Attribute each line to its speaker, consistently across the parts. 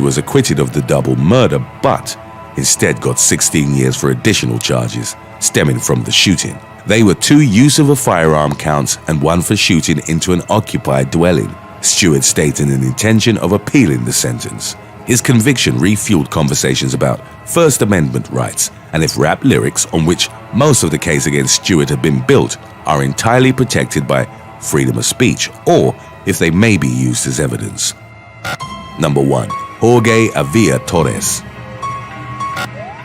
Speaker 1: was acquitted of the double murder, but instead got 16 years for additional charges stemming from the shooting. They were 2 use of a firearm counts and 1 for shooting into an occupied dwelling. Stewart stated an intention of appealing the sentence. His conviction refueled conversations about First Amendment rights and if rap lyrics, on which most of the case against Stewart had been built, are entirely protected by freedom of speech, or if they may be used as evidence. Number 1. Jorge Avila Torres.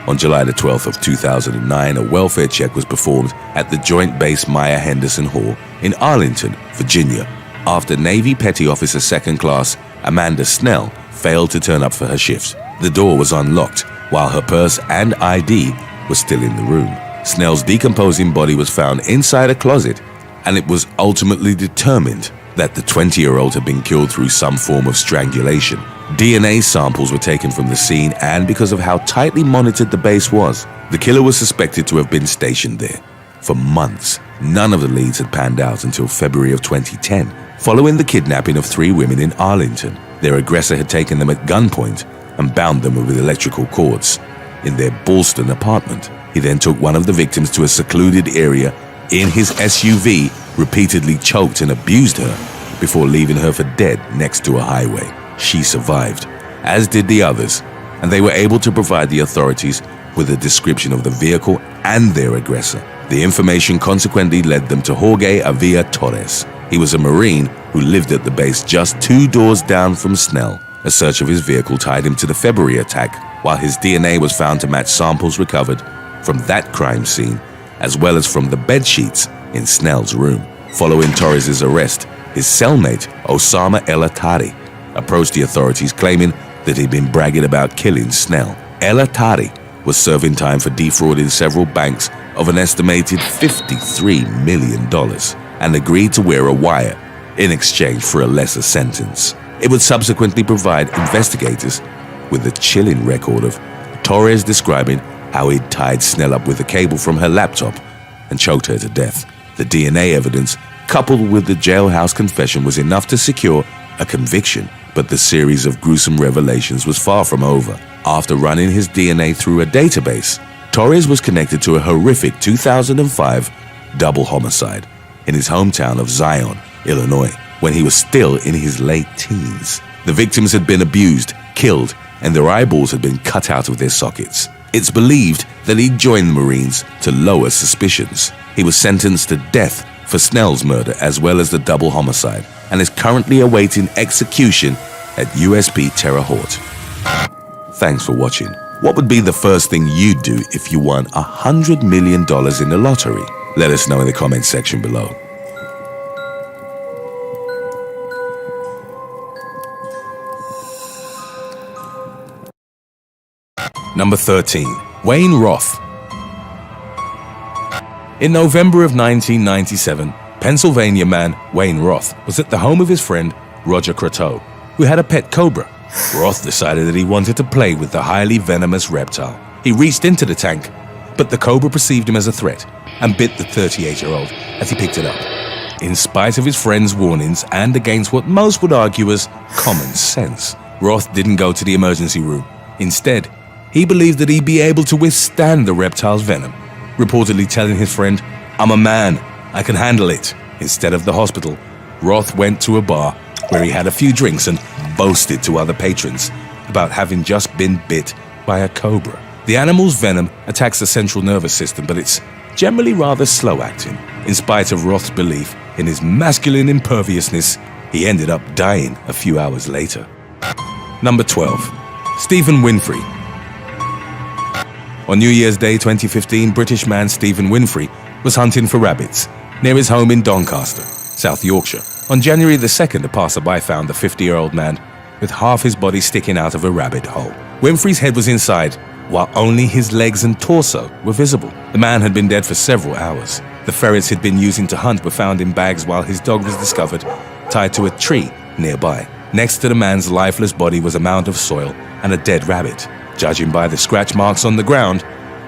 Speaker 1: On July the 12th of 2009, a welfare check was performed at the Joint Base Maya Henderson Hall in Arlington, Virginia, after Navy Petty Officer 2nd Class Amanda Snell failed to turn up for her shift. The door was unlocked, while her purse and ID were still in the room. Snell's decomposing body was found inside a closet, and it was ultimately determined that the 20-year-old had been killed through some form of strangulation. DNA samples were taken from the scene, and because of how tightly monitored the base was, the killer was suspected to have been stationed there. For months, none of the leads had panned out until February of 2010, following the kidnapping of 3 women in Arlington. Their aggressor had taken them at gunpoint and bound them with electrical cords in their Ballston apartment. He then took one of the victims to a secluded area in his SUV, repeatedly choked and abused her before leaving her for dead next to a highway. She survived, as did the others, and they were able to provide the authorities with a description of the vehicle and their aggressor. The information consequently led them to Jorge Avila Torres. He was a Marine who lived at the base just 2 doors down from Snell. A search of his vehicle tied him to the February attack, while his DNA was found to match samples recovered from that crime scene, as well as from the bed sheets in Snell's room. Following Torres' arrest, his cellmate, Osama El Attari, approached the authorities claiming that he'd been bragging about killing Snell. El Attari was serving time for defrauding several banks of an estimated $53 million and agreed to wear a wire in exchange for a lesser sentence. It would subsequently provide investigators with a chilling record of Torres describing how he'd tied Snell up with a cable from her laptop and choked her to death. The DNA evidence, coupled with the jailhouse confession, was enough to secure a conviction, but the series of gruesome revelations was far from over. After running his DNA through a database, Torres was connected to a horrific 2005 double homicide in his hometown of Zion, Illinois, when he was still in his late teens. The victims had been abused, killed, and their eyeballs had been cut out of their sockets. It's believed that he joined the Marines to lower suspicions. He was sentenced to death for Snell's murder as well as the double homicide, and is currently awaiting execution at USP Terre Haute. Thanks for watching. What would be the first thing you'd do if you won $100 million in the lottery? Let us know in the comments section below. Number 13. Wayne Roth. In November of 1997, Pennsylvania man Wayne Roth was at the home of his friend Roger Croteau, who had a pet cobra. Roth decided that he wanted to play with the highly venomous reptile. He reached into the tank, but the cobra perceived him as a threat and bit the 38-year-old as he picked it up. In spite of his friend's warnings and against what most would argue as common sense, Roth didn't go to the emergency room. Instead, he believed that he'd be able to withstand the reptile's venom, reportedly telling his friend, "I'm a man, I can handle it." Instead of the hospital, Roth went to a bar where he had a few drinks and boasted to other patrons about having just been bit by a cobra. The animal's venom attacks the central nervous system, but it's generally rather slow-acting. In spite of Roth's belief in his masculine imperviousness, he ended up dying a few hours later. Number 12. Stephen Winfrey. On New Year's Day 2015, British man Stephen Winfrey was hunting for rabbits near his home in Doncaster, South Yorkshire. On January the 2nd, a passerby found the 50-year-old man with half his body sticking out of a rabbit hole. Winfrey's head was inside, while only his legs and torso were visible. The man had been dead for several hours. The ferrets he'd been using to hunt were found in bags, while his dog was discovered tied to a tree nearby. Next to the man's lifeless body was a mound of soil and a dead rabbit. Judging by the scratch marks on the ground,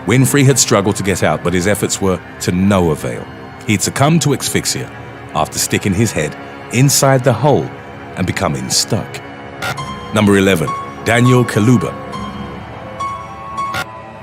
Speaker 1: Winfrey had struggled to get out, but his efforts were to no avail. He'd succumbed to asphyxia after sticking his head inside the hole and becoming stuck. Number 11. Daniel Kaluba.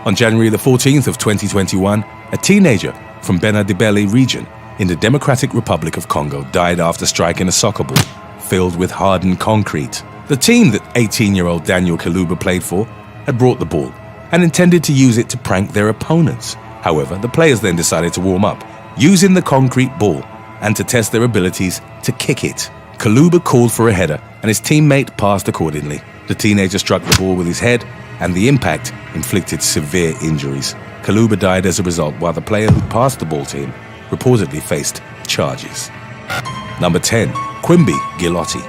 Speaker 1: On January the 14th of 2021, a teenager from Benadibeli region in the Democratic Republic of Congo died after striking a soccer ball filled with hardened concrete. The team that 18-year-old Daniel Kaluba played for had brought the ball and intended to use it to prank their opponents. However, the players then decided to warm up, using the concrete ball and to test their abilities to kick it. Kaluba called for a header and his teammate passed accordingly. The teenager struck the ball with his head and the impact inflicted severe injuries. Kaluba died as a result, while the player who passed the ball to him reportedly faced charges. Number 10. Quimby Gilotti.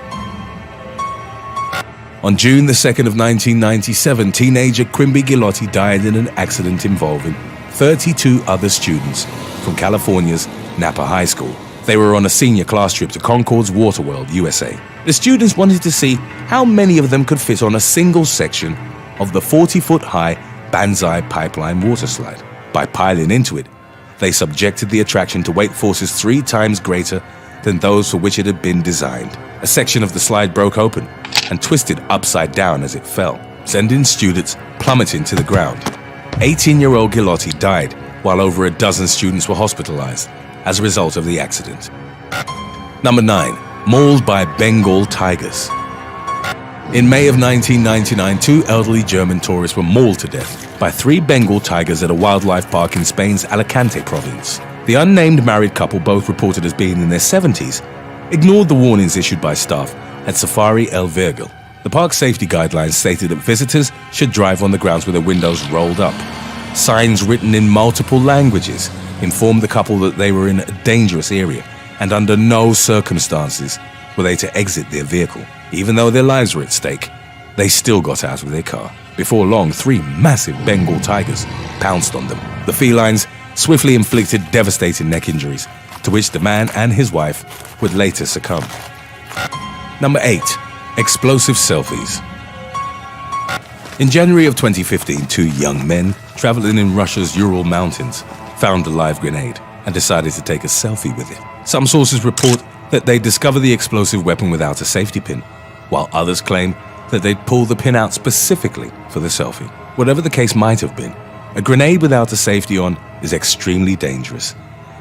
Speaker 1: On June the 2nd of 1997, teenager Quimby Gilotti died in an accident involving 32 other students from California's Napa High School. They were on a senior class trip to Concord's Waterworld, USA. The students wanted to see how many of them could fit on a single section of the 40-foot-high Banzai Pipeline water slide. By piling into it, they subjected the attraction to weight forces 3 times greater than those for which it had been designed. A section of the slide broke open and twisted upside down as it fell, sending students plummeting to the ground. 18-year-old Gilotti died while over a dozen students were hospitalized as a result of the accident. Number 9. Mauled by Bengal tigers. In May of 1999, 2 elderly German tourists were mauled to death by 3 Bengal tigers at a wildlife park in Spain's Alicante province. The unnamed married couple, both reported as being in their 70s, ignored the warnings issued by staff at Safari El Virgil. The park's safety guidelines stated that visitors should drive on the grounds with their windows rolled up. Signs written in multiple languages informed the couple that they were in a dangerous area and under no circumstances were they to exit their vehicle. Even though their lives were at stake, they still got out of their car. Before long, 3 massive Bengal tigers pounced on them. The felines swiftly inflicted devastating neck injuries, to which the man and his wife would later succumb. Number 8. Explosive selfies. In January of 2015, 2 young men traveling in Russia's Ural Mountains found a live grenade and decided to take a selfie with it. Some sources report that they discovered the explosive weapon without a safety pin, while others claim that they'd pulled the pin out specifically for the selfie. Whatever the case might have been, a grenade without a safety on is extremely dangerous,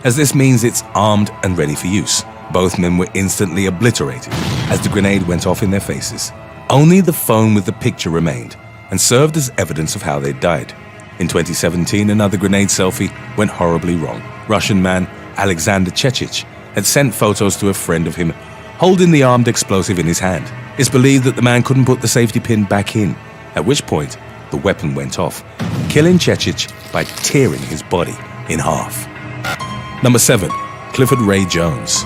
Speaker 1: as this means it's armed and ready for use. Both men were instantly obliterated as the grenade went off in their faces. Only the phone with the picture remained and served as evidence of how they died. In 2017, another grenade selfie went horribly wrong. Russian man Alexander Chechich had sent photos to a friend of him holding the armed explosive in his hand. It's believed that the man couldn't put the safety pin back in, at which point the weapon went off, killing Chechich by tearing his body in half. Number 7. Clifford Ray Jones.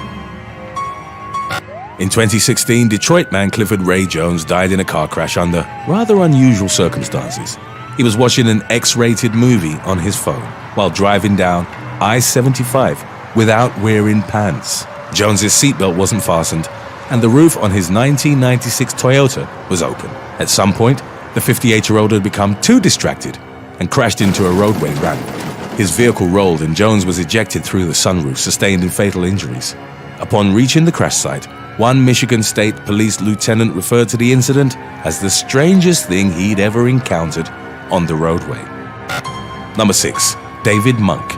Speaker 1: In 2016, Detroit man Clifford Ray Jones died in a car crash under rather unusual circumstances. He was watching an X-rated movie on his phone while driving down I-75 without wearing pants. Jones's seatbelt wasn't fastened, and the roof on his 1996 Toyota was open. At some point, the 58-year-old had become too distracted and crashed into a roadway ramp. His vehicle rolled and Jones was ejected through the sunroof, sustained fatal injuries. Upon reaching the crash site, one Michigan State Police lieutenant referred to the incident as the strangest thing he'd ever encountered on the roadway. Number 6. David Monk.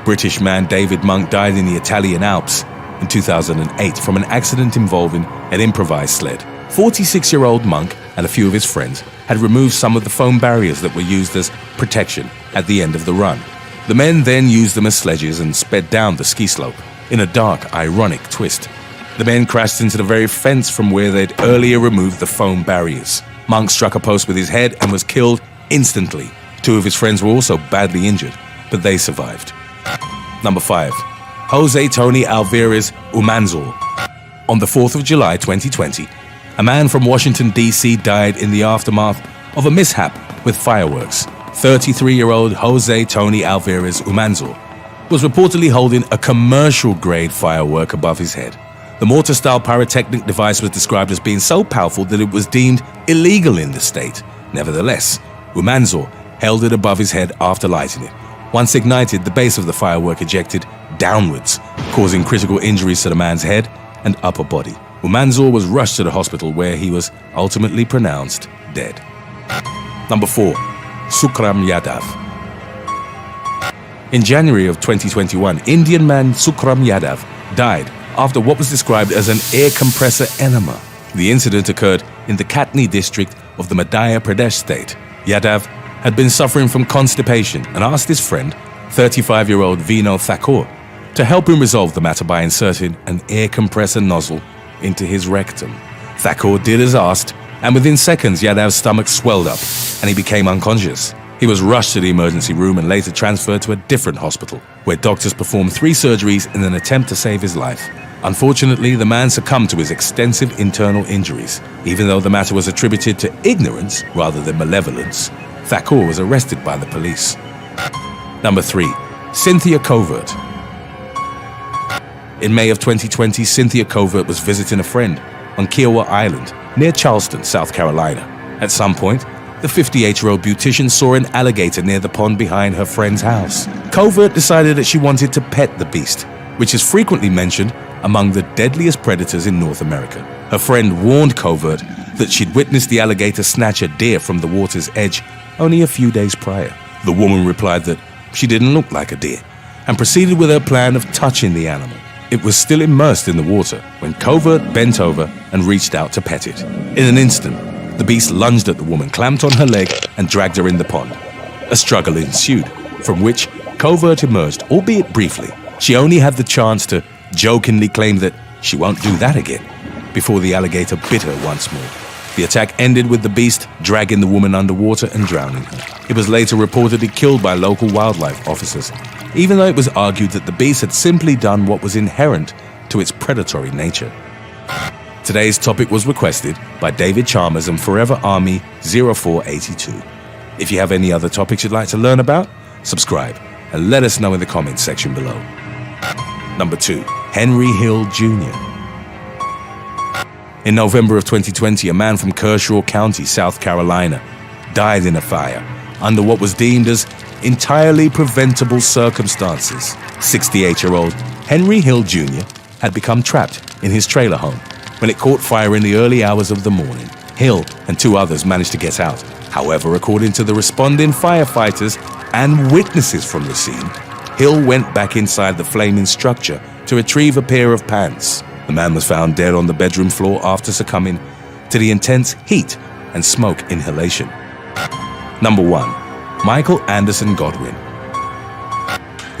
Speaker 1: British man David Monk died in the Italian Alps in 2008 from an accident involving an improvised sled. 46-year-old Monk and a few of his friends had removed some of the foam barriers that were used as protection at the end of the run. The men then used them as sledges and sped down the ski slope in a dark, ironic twist. The men crashed into the very fence from where they'd earlier removed the foam barriers. Monk struck a post with his head and was killed instantly. 2 of his friends were also badly injured, but they survived. Number 5. Jose Tony Alvarez Umanzo. On the 4th of July 2020, a man from Washington, D.C. died in the aftermath of a mishap with fireworks. 33-year-old Jose Tony Alvarez Umanzo was reportedly holding a commercial-grade firework above his head. The mortar-style pyrotechnic device was described as being so powerful that it was deemed illegal in the state. Nevertheless, Umanzo held it above his head after lighting it. Once ignited, the base of the firework ejected downwards, causing critical injuries to the man's head and upper body. Umanzo was rushed to the hospital where he was ultimately pronounced dead. Number 4. Sukram Yadav. In January of 2021, Indian man Sukram Yadav died after what was described as an air compressor enema. The incident occurred in the Katni district of the Madhya Pradesh state. Yadav had been suffering from constipation and asked his friend, 35-year-old Vino Thakur, to help him resolve the matter by inserting an air compressor nozzle into his rectum. Thakur did as asked, and within seconds Yadav's stomach swelled up and he became unconscious. He was rushed to the emergency room and later transferred to a different hospital, where doctors performed 3 surgeries in an attempt to save his life. Unfortunately, the man succumbed to his extensive internal injuries. Even though the matter was attributed to ignorance rather than malevolence, Thakur was arrested by the police. Number 3. Cynthia Covert. In May of 2020, Cynthia Covert was visiting a friend on Kiowa Island, near Charleston, South Carolina. At some point, the 58-year-old beautician saw an alligator near the pond behind her friend's house. Covert decided that she wanted to pet the beast, which is frequently mentioned among the deadliest predators in North America. Her friend warned Covert that she'd witnessed the alligator snatch a deer from the water's edge only a few days prior. The woman replied that she didn't look like a deer and proceeded with her plan of touching the animal. It was still immersed in the water when Covert bent over and reached out to pet it. In an instant, the beast lunged at the woman, clamped on her leg, and dragged her in the pond. A struggle ensued, from which Covert emerged, albeit briefly. She only had the chance to jokingly claim that she won't do that again, before the alligator bit her once more. The attack ended with the beast dragging the woman underwater and drowning her. It was later reportedly killed by local wildlife officers, even though it was argued that the beast had simply done what was inherent to its predatory nature. Today's topic was requested by David Chalmers and Forever Army 0482. If you have any other topics you'd like to learn about, subscribe and let us know in the comments section below. Number 2. Henry Hill Jr. In November of 2020, a man from Kershaw County, South Carolina, died in a fire under what was deemed as entirely preventable circumstances. 68-year-old Henry Hill Jr. had become trapped in his trailer home when it caught fire in the early hours of the morning. Hill and 2 others managed to get out. However, according to the responding firefighters and witnesses from the scene, Hill went back inside the flaming structure to retrieve a pair of pants. The man was found dead on the bedroom floor after succumbing to the intense heat and smoke inhalation. Number 1. Michael Anderson Godwin.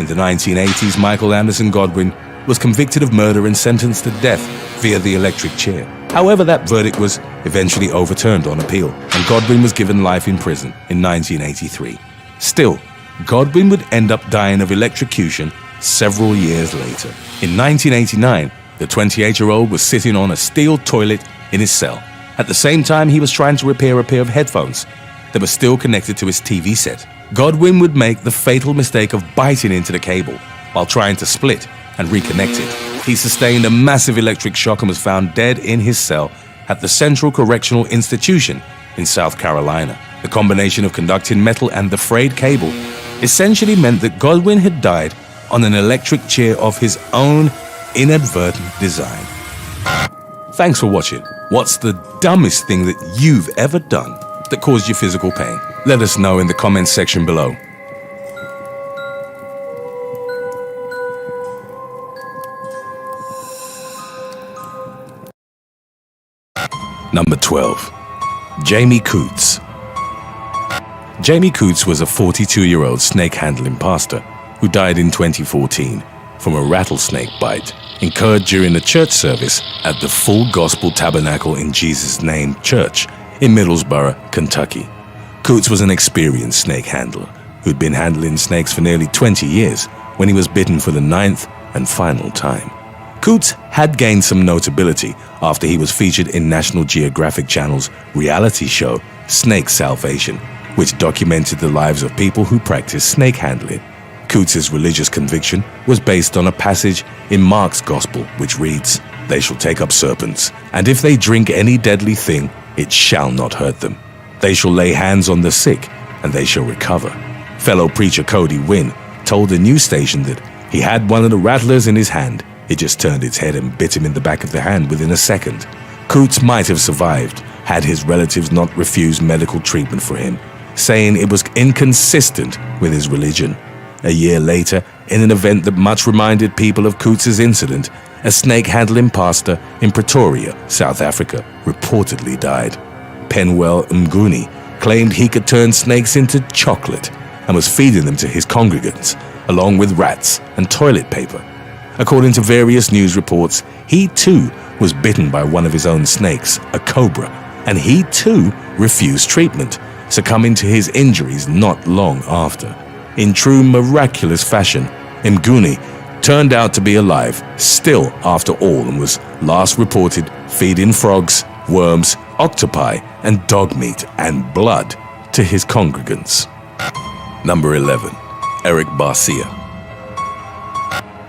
Speaker 1: In the 1980s, Michael Anderson Godwin was convicted of murder and sentenced to death via the electric chair. However, that verdict was eventually overturned on appeal, and Godwin was given life in prison in 1983. Still, Godwin would end up dying of electrocution several years later. In 1989, the 28-year-old was sitting on a steel toilet in his cell. At the same time, he was trying to repair a pair of headphones that were still connected to his TV set. Godwin would make the fatal mistake of biting into the cable while trying to split and reconnect it. He sustained a massive electric shock and was found dead in his cell at the Central Correctional Institution in South Carolina. The combination of conducting metal and the frayed cable essentially meant that Godwin had died on an electric chair of his own inadvertent design. Thanks for watching. What's the dumbest thing that you've ever done that caused you physical pain? Let us know in the comments section below. Number 12. Jamie Coots. Jamie Coots was a 42-year-old snake-handling pastor who died in 2014 from a rattlesnake bite incurred during a church service at the Full Gospel Tabernacle in Jesus' Name Church in Middlesboro, Kentucky. Coots was an experienced snake handler who'd been handling snakes for nearly 20 years when he was bitten for the 9th and final time. Coots had gained some notability after he was featured in National Geographic Channel's reality show Snake Salvation, which documented the lives of people who practice snake handling. Coots' religious conviction was based on a passage in Mark's Gospel which reads, "They shall take up serpents, and if they drink any deadly thing, it shall not hurt them. They shall lay hands on the sick, and they shall recover." Fellow preacher Cody Wynn told the news station that he had one of the rattlers in his hand It just turned its head and bit him in the back of the hand within a second. Coots might have survived had his relatives not refused medical treatment for him, saying it was inconsistent with his religion. A year later, in an event that much reminded people of Coots' incident, a snake handling pastor in Pretoria, South Africa, reportedly died. Penwell Mnguni claimed he could turn snakes into chocolate and was feeding them to his congregants, along with rats and toilet paper. According to various news reports, he too was bitten by one of his own snakes, a cobra, and he too refused treatment, succumbing to his injuries not long after. In true miraculous fashion, Mnguni turned out to be alive still after all and was last reported feeding frogs, worms, octopi, and dog meat and blood to his congregants. Number 11. Eric Barcia.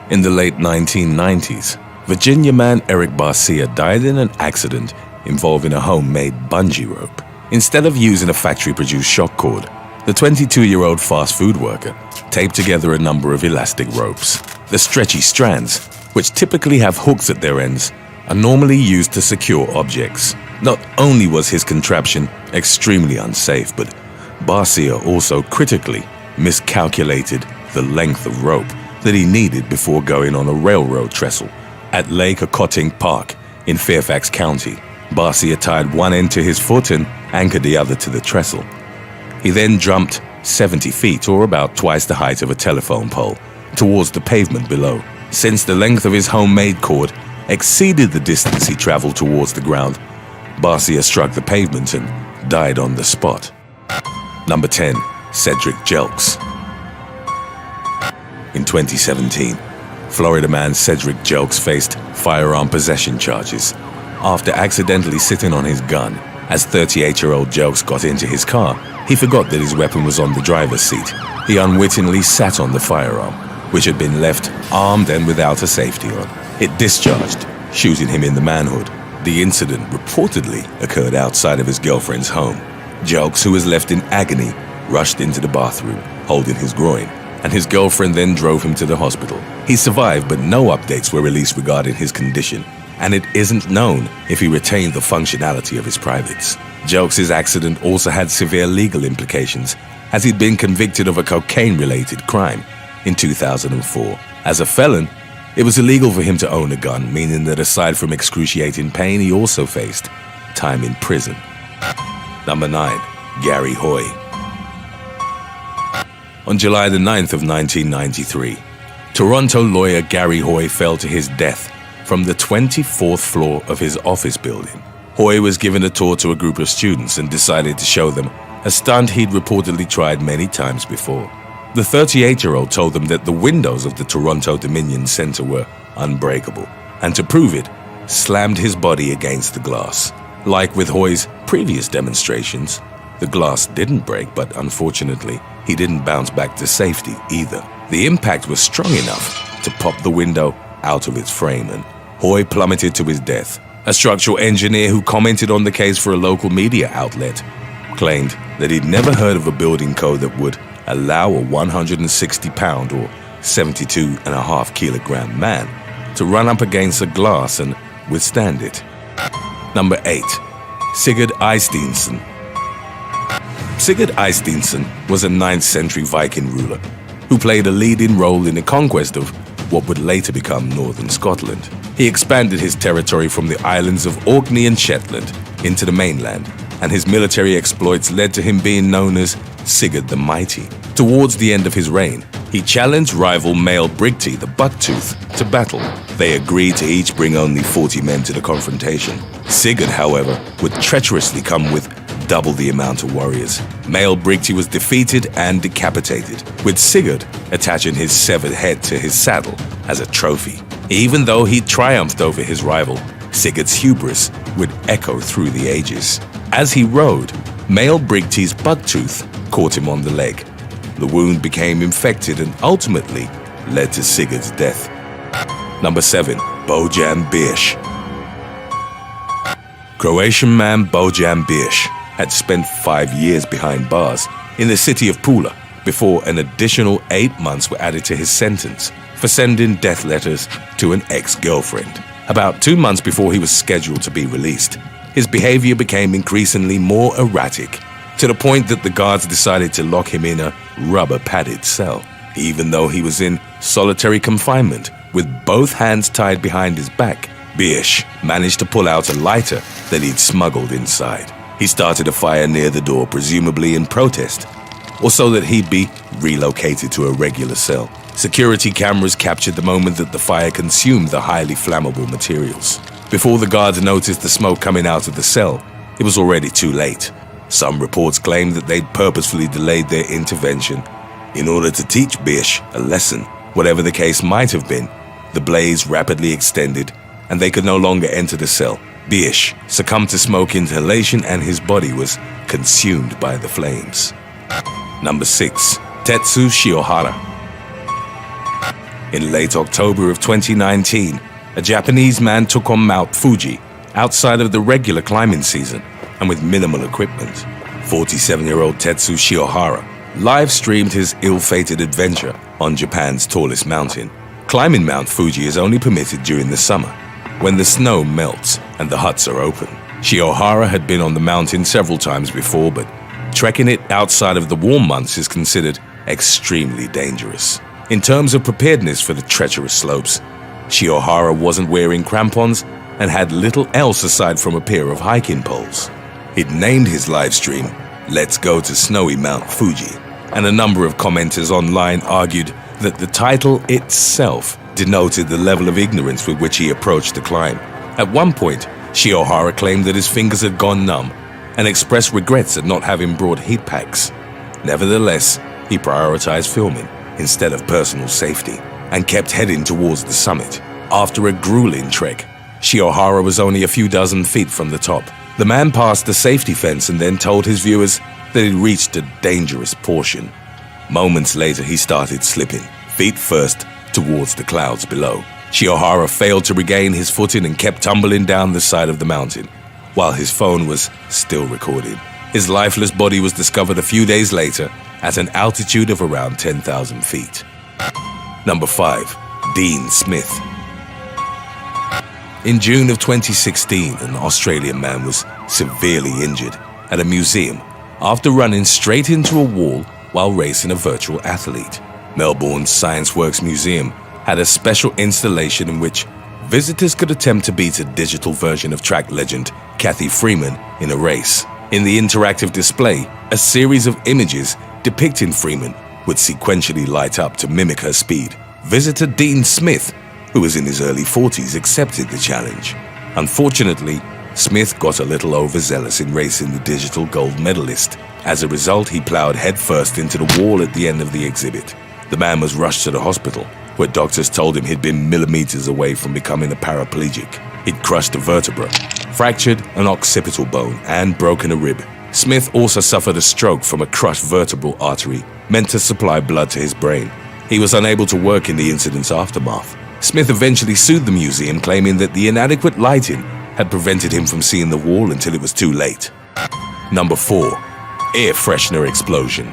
Speaker 1: In the late 1990s, Virginia man Eric Barcia died in an accident involving a homemade bungee rope. Instead of using a factory-produced shock cord, the 22-year-old fast food worker taped together a number of elastic ropes. The stretchy strands, which typically have hooks at their ends, are normally used to secure objects. Not only was his contraption extremely unsafe, but Barcia also critically miscalculated the length of rope that he needed before going on a railroad trestle. At Lake Ocoting Park in Fairfax County, Barcia tied one end to his foot and anchored the other to the trestle. He then jumped 70 feet, or about twice the height of a telephone pole, towards the pavement below. Since the length of his homemade cord exceeded the distance he traveled towards the ground, Barcia struck the pavement and died on the spot. Number 10. Cedric Jelks. In 2017, Florida man Cedric Jelks faced firearm possession charges after accidentally sitting on his gun. As 38-year-old Jelks got into his car, he forgot that his weapon was on the driver's seat. He unwittingly sat on the firearm, which had been left armed and without a safety on. It discharged, shooting him in the manhood. The incident reportedly occurred outside of his girlfriend's home. Jelks, who was left in agony, rushed into the bathroom, holding his groin, and his girlfriend then drove him to the hospital. He survived, but no updates were released regarding his condition, and it isn't known if he retained the functionality of his privates. Jelks' accident also had severe legal implications, as he'd been convicted of a cocaine-related crime in 2004. As a felon, it was illegal for him to own a gun, meaning that aside from excruciating pain, he also faced time in prison. Number 9. Gary Hoy. On July the 9th of 1993, Toronto lawyer Gary Hoy fell to his death from the 24th floor of his office building. Hoy was given a tour to a group of students and decided to show them a stunt he'd reportedly tried many times before. The 38-year-old told them that the windows of the Toronto Dominion Center were unbreakable, and to prove it, slammed his body against the glass. Like with Hoy's previous demonstrations, the glass didn't break, but unfortunately, he didn't bounce back to safety either. The impact was strong enough to pop the window out of its frame, and Hoy plummeted to his death. A structural engineer who commented on the case for a local media outlet claimed that he'd never heard of a building code that would allow a 160-pound or 72.5-kilogram man to run up against a glass and withstand it. Number 8. Sigurd Eisteinsten. Sigurd Eisteinsten was a 9th century Viking ruler who played a leading role in the conquest of what would later become northern Scotland. He expanded his territory from the islands of Orkney and Shetland into the mainland, and his military exploits led to him being known as Sigurd the Mighty. Towards the end of his reign, he challenged rival Mael Brigti the Bucktooth to battle. They agreed to each bring only 40 men to the confrontation. Sigurd, however, would treacherously come with double the amount of warriors. Mael Brigti was defeated and decapitated, with Sigurd attaching his severed head to his saddle as a trophy. Even though he triumphed over his rival, Sigurd's hubris would echo through the ages. As he rode, Mael Brigti's bucktooth caught him on the leg. The wound became infected and ultimately led to Sigurd's death. Number 7. Bojan Birch. Croatian man Bojan Birch had spent 5 years behind bars in the city of Pula before an additional 8 months were added to his sentence for sending death letters to an ex-girlfriend. About 2 months before he was scheduled to be released, his behavior became increasingly more erratic, to the point that the guards decided to lock him in a rubber-padded cell. Even though he was in solitary confinement, with both hands tied behind his back, Bish managed to pull out a lighter that he'd smuggled inside. He started a fire near the door, presumably in protest, or so that he'd be relocated to a regular cell. Security cameras captured the moment that the fire consumed the highly flammable materials. Before the guards noticed the smoke coming out of the cell, it was already too late. Some reports claimed that they'd purposefully delayed their intervention in order to teach Bish a lesson. Whatever the case might have been, the blaze rapidly extended and they could no longer enter the cell. Bish succumbed to smoke inhalation and his body was consumed by the flames. Number 6. Tetsu Shiohara. In late October of 2019, a Japanese man took on Mount Fuji outside of the regular climbing season and with minimal equipment. 47-year-old Tetsu Shiohara live-streamed his ill-fated adventure on Japan's tallest mountain. Climbing Mount Fuji is only permitted during the summer, when the snow melts and the huts are open. Shiohara had been on the mountain several times before, but trekking it outside of the warm months is considered extremely dangerous. In terms of preparedness for the treacherous slopes, Shiohara wasn't wearing crampons and had little else aside from a pair of hiking poles. He'd named his livestream, "Let's Go to Snowy Mount Fuji," and a number of commenters online argued that the title itself denoted the level of ignorance with which he approached the climb. At one point, Shiohara claimed that his fingers had gone numb and expressed regrets at not having brought heat packs. Nevertheless, he prioritized filming instead of personal safety and kept heading towards the summit. After a grueling trek, Shiohara was only a few dozen feet from the top. The man passed the safety fence and then told his viewers that he'd reached a dangerous portion. Moments later, he started slipping, feet first, towards the clouds below. Shiohara failed to regain his footing and kept tumbling down the side of the mountain, while his phone was still recording. His lifeless body was discovered a few days later at an altitude of around 10,000 feet. Number 5. Dean Smith. In June of 2016, an Australian man was severely injured at a museum after running straight into a wall while racing a virtual athlete. Melbourne's ScienceWorks Museum had a special installation in which visitors could attempt to beat a digital version of track legend Cathy Freeman in a race. In the interactive display, a series of images depicting Freeman would sequentially light up to mimic her speed. Visitor Dean Smith, who was in his early 40s, accepted the challenge. Unfortunately, Smith got a little overzealous in racing the digital gold medalist. As a result, he plowed headfirst into the wall at the end of the exhibit. The man was rushed to the hospital, where doctors told him he'd been millimeters away from becoming a paraplegic. He'd crushed a vertebra, fractured an occipital bone, and broken a rib. Smith also suffered a stroke from a crushed vertebral artery meant to supply blood to his brain. He was unable to work in the incident's aftermath. Smith eventually sued the museum, claiming that the inadequate lighting had prevented him from seeing the wall until it was too late. Number 4. Air freshener explosion.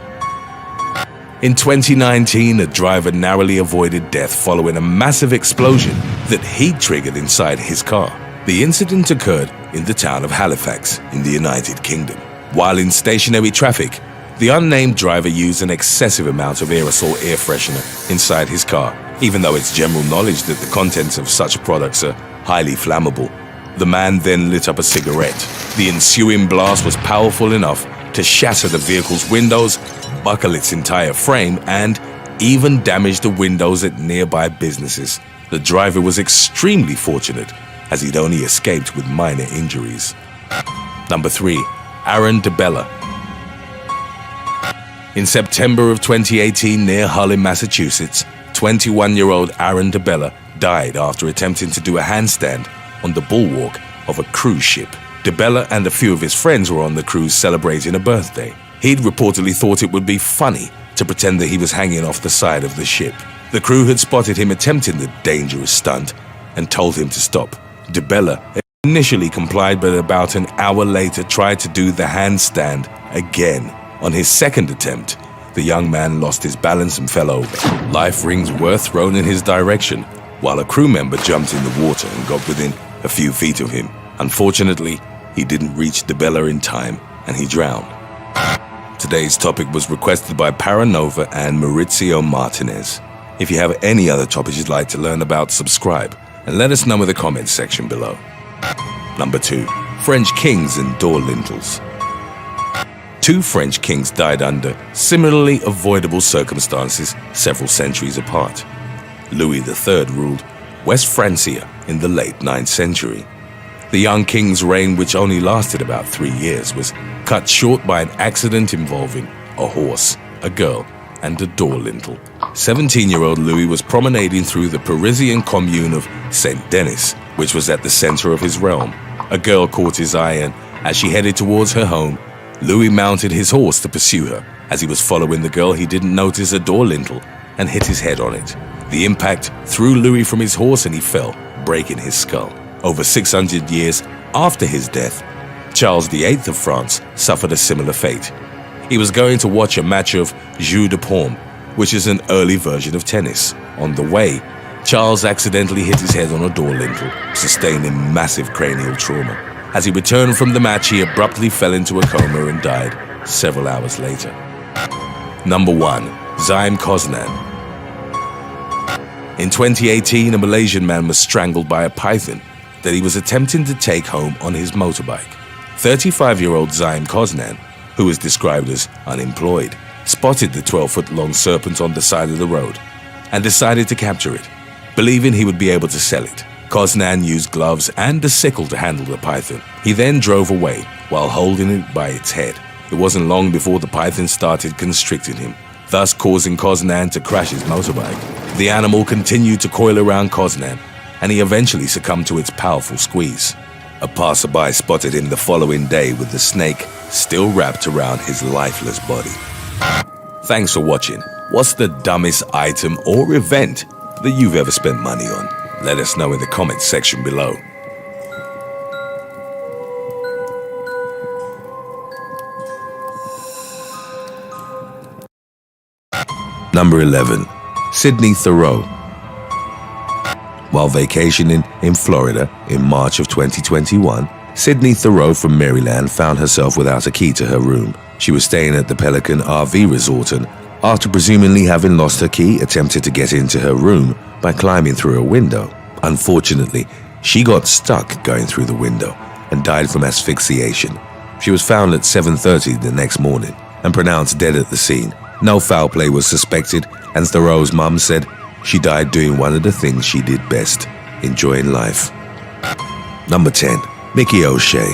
Speaker 1: In 2019, a driver narrowly avoided death following a massive explosion that he triggered inside his car. The incident occurred in the town of Halifax in the United Kingdom. While in stationary traffic, the unnamed driver used an excessive amount of aerosol air freshener inside his car, even though it's general knowledge that the contents of such products are highly flammable. The man then lit up a cigarette. The ensuing blast was powerful enough to shatter the vehicle's windows, buckle its entire frame, and even damage the windows at nearby businesses. The driver was extremely fortunate, as he'd only escaped with minor injuries. Number 3. Aaron DeBella. In September of 2018, near Hull in Massachusetts, 21-year-old Aaron DeBella died after attempting to do a handstand on the bulwark of a cruise ship. DeBella and a few of his friends were on the cruise celebrating a birthday. He'd reportedly thought it would be funny to pretend that he was hanging off the side of the ship. The crew had spotted him attempting the dangerous stunt and told him to stop. DeBella initially complied, but about an hour later tried to do the handstand again. On his second attempt, The young man lost his balance and fell over. Life rings were thrown in his direction, while a crew member jumped in the water and got within a few feet of him. Unfortunately, he didn't reach the Bella in time, and he drowned. Today's topic was requested by Paranova and Maurizio Martinez. If you have any other topics you'd like to learn about, subscribe and let us know in the comments section below. Number 2. French kings and door lintels. 2 French kings died under similarly avoidable circumstances several centuries apart. Louis III ruled West Francia in the late 9th century. The young king's reign, which only lasted about 3 years, was cut short by an accident involving a horse, a girl, and a door lintel. 17-year-old Louis was promenading through the Parisian commune of Saint-Denis, which was at the center of his realm. A girl caught his eye, and as she headed towards her home, Louis mounted his horse to pursue her. As he was following the girl, he didn't notice a door lintel and hit his head on it. The impact threw Louis from his horse and he fell, breaking his skull. Over 600 years after his death, Charles VIII of France suffered a similar fate. He was going to watch a match of jeu de paume, which is an early version of tennis. On the way, Charles accidentally hit his head on a door lintel, sustaining massive cranial trauma. As he returned from the match, he abruptly fell into a coma and died several hours later. Number 1. Zaim Kosniak. In 2018, a Malaysian man was strangled by a python that he was attempting to take home on his motorbike. 35-year-old Zaim Kosniak, who is described as unemployed, spotted the 12-foot-long serpent on the side of the road and decided to capture it, believing he would be able to sell it. Kosniak used gloves and a sickle to handle the python. He then drove away while holding it by its head. It wasn't long before the python started constricting him, thus causing Kosniak to crash his motorbike. The animal continued to coil around Kosniak, and he eventually succumbed to its powerful squeeze. A passerby spotted him the following day with the snake still wrapped around his lifeless body. Thanks for watching. What's the dumbest item or event that you've ever spent money on? Let us know in the comments section below. Number 11. Sydney Thoreau. While vacationing in Florida in March of 2021, Sydney Thoreau from Maryland found herself without a key to her room. She was staying at the Pelican RV Resort and, after presumably having lost her key, attempted to get into her room by climbing through a window. Unfortunately, she got stuck going through the window and died from asphyxiation. She was found at 7:30 the next morning and pronounced dead at the scene. No foul play was suspected, and Thoreau's mum said she died doing one of the things she did best, enjoying life. Number 10. Mickey O'Shea.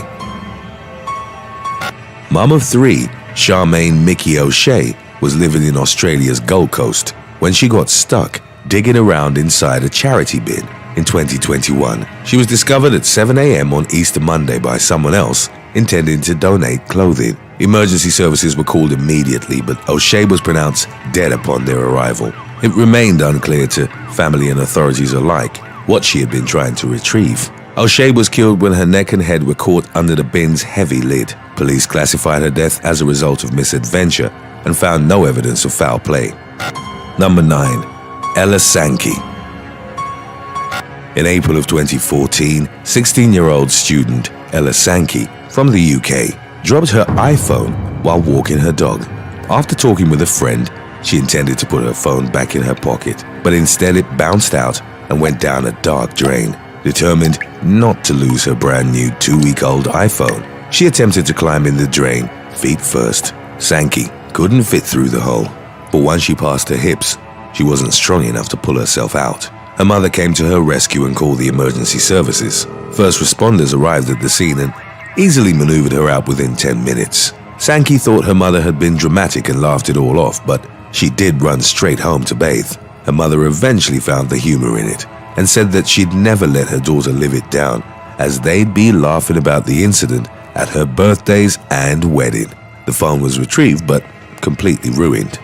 Speaker 1: Mum of 3, Charmaine Mickey O'Shea, was living in Australia's Gold Coast when she got stuck digging around inside a charity bin in 2021. She was discovered at 7 a.m. on Easter Monday by someone else intending to donate clothing. Emergency services were called immediately, but O'Shea was pronounced dead upon their arrival. It remained unclear to family and authorities alike what she had been trying to retrieve. O'Shea was killed when her neck and head were caught under the bin's heavy lid. Police classified her death as a result of misadventure and found no evidence of foul play. Number 9. Ella Sankey. In April of 2014, 16-year-old student Ella Sankey from the UK dropped her iPhone while walking her dog. After talking with a friend, she intended to put her phone back in her pocket, but instead it bounced out and went down a dark drain. Determined not to lose her brand new 2-week-old iPhone, she attempted to climb in the drain, feet first. Sankey couldn't fit through the hole, but once she passed her hips, she wasn't strong enough to pull herself out. Her mother came to her rescue and called the emergency services. First responders arrived at the scene and easily maneuvered her out within 10 minutes. Sankey thought her mother had been dramatic and laughed it all off, but she did run straight home to bathe. Her mother eventually found the humor in it and said that she'd never let her daughter live it down, as they'd be laughing about the incident at her birthdays and wedding. The phone was retrieved, but completely ruined.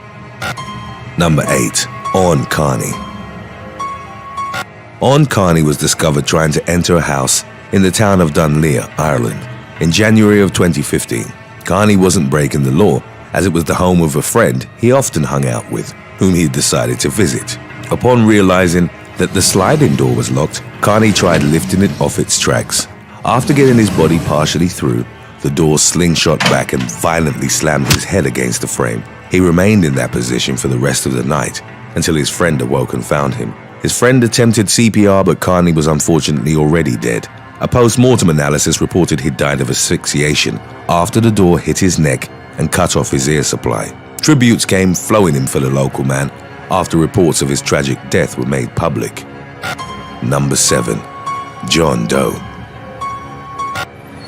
Speaker 1: Number 8. Orn Carney. Orn Carney was discovered trying to enter a house in the town of Dunleer, Ireland. In January of 2015, Carney wasn't breaking the law as it was the home of a friend he often hung out with, whom he decided to visit. Upon realizing that the sliding door was locked, Carney tried lifting it off its tracks. After getting his body partially through, the door slingshot back and violently slammed his head against the frame. He remained in that position for the rest of the night until his friend awoke and found him. His friend attempted CPR, but Carney was unfortunately already dead. A post-mortem analysis reported he died of asphyxiation after the door hit his neck and cut off his air supply. Tributes came flowing in for the local man after reports of his tragic death were made public. Number 7. John Doe.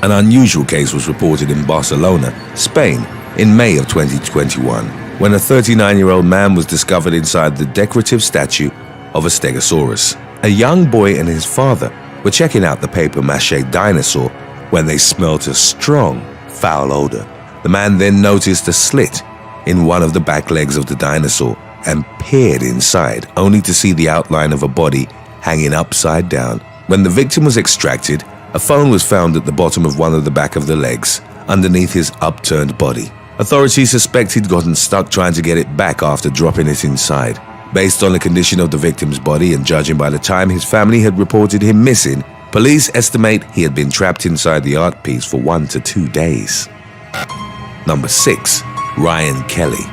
Speaker 1: An unusual case was reported in Barcelona, Spain, in May of 2021, when a 39-year-old man was discovered inside the decorative statue of a Stegosaurus. A young boy and his father were checking out the papier-mâché dinosaur when they smelt a strong, foul odor. The man then noticed a slit in one of the back legs of the dinosaur and peered inside, only to see the outline of a body hanging upside down. When the victim was extracted, a phone was found at the bottom of one of the back of the legs, underneath his upturned body. Authorities suspect he'd gotten stuck trying to get it back after dropping it inside. Based on the condition of the victim's body and judging by the time his family had reported him missing, police estimate he had been trapped inside the art piece for 1 to 2 days. Number 6. Ryan Kelly.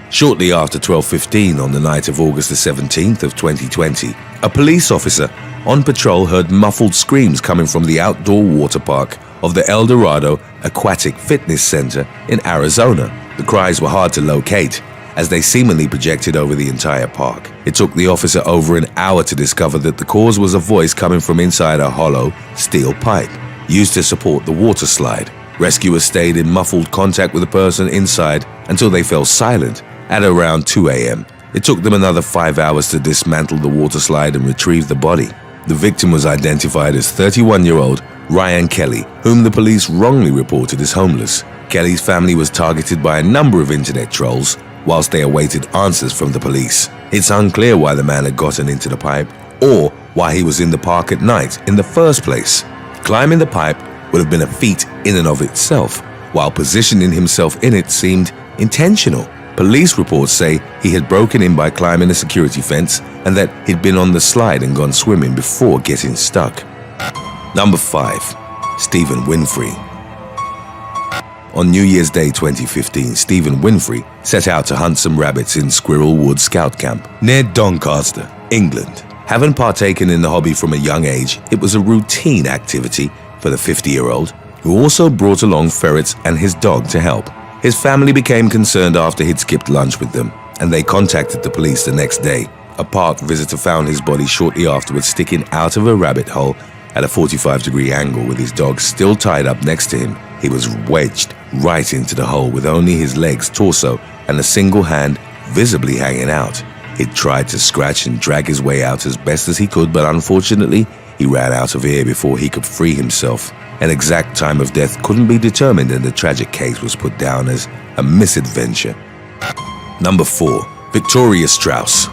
Speaker 1: Shortly after 12:15 on the night of August the 17th of 2020, a police officer on patrol heard muffled screams coming from the outdoor water park of the El Dorado Aquatic Fitness Center in Arizona. The cries were hard to locate, as they seemingly projected over the entire park. It took the officer over an hour to discover that the cause was a voice coming from inside a hollow steel pipe used to support the water slide. Rescuers stayed in muffled contact with the person inside until they fell silent at around 2 a.m. It took them another 5 hours to dismantle the water slide and retrieve the body. The victim was identified as 31-year-old Ryan Kelly, whom the police wrongly reported as homeless. Kelly's family was targeted by a number of internet trolls whilst they awaited answers from the police. It's unclear why the man had gotten into the pipe or why he was in the park at night in the first place. Climbing the pipe would have been a feat in and of itself, while positioning himself in it seemed intentional. Police reports say he had broken in by climbing a security fence and that he'd been on the slide and gone swimming before getting stuck. Number 5. Stephen Winfrey. On New Year's Day 2015, Stephen Winfrey set out to hunt some rabbits in Squirrel Wood Scout Camp near Doncaster, England. Having partaken in the hobby from a young age, it was a routine activity for the 50-year-old, who also brought along ferrets and his dog to help. His family became concerned after he'd skipped lunch with them, and they contacted the police the next day. A park visitor found his body shortly afterwards sticking out of a rabbit hole at a 45-degree angle with his dog still tied up next to him. He was wedged right into the hole with only his legs, torso, and a single hand visibly hanging out. He'd tried to scratch and drag his way out as best as he could, but unfortunately, he ran out of air before he could free himself. An exact time of death couldn't be determined, and the tragic case was put down as a misadventure. Number 4. Victoria Strauss.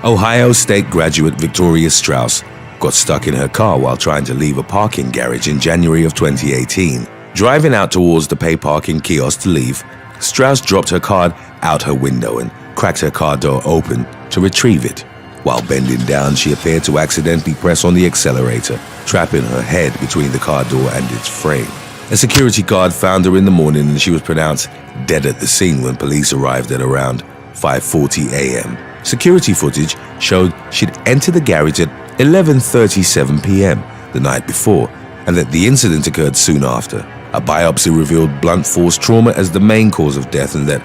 Speaker 1: Ohio State graduate Victoria Strauss got stuck in her car while trying to leave a parking garage in January of 2018. Driving out towards the pay parking kiosk to leave, Strauss dropped her card out her window and cracked her car door open to retrieve it. While bending down, she appeared to accidentally press on the accelerator, trapping her head between the car door and its frame. A security guard found her in the morning and she was pronounced dead at the scene when police arrived at around 5:40 a.m. Security footage showed she'd entered the garage at 11:37 p.m. the night before, and that the incident occurred soon after. A biopsy revealed blunt force trauma as the main cause of death, and that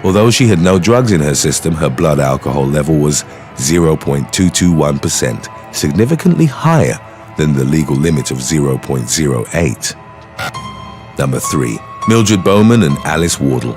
Speaker 1: although she had no drugs in her system, her blood alcohol level was 0.221%, significantly higher than the legal limit of 0.08. Number 3. Mildred Bowman and Alice Wardle.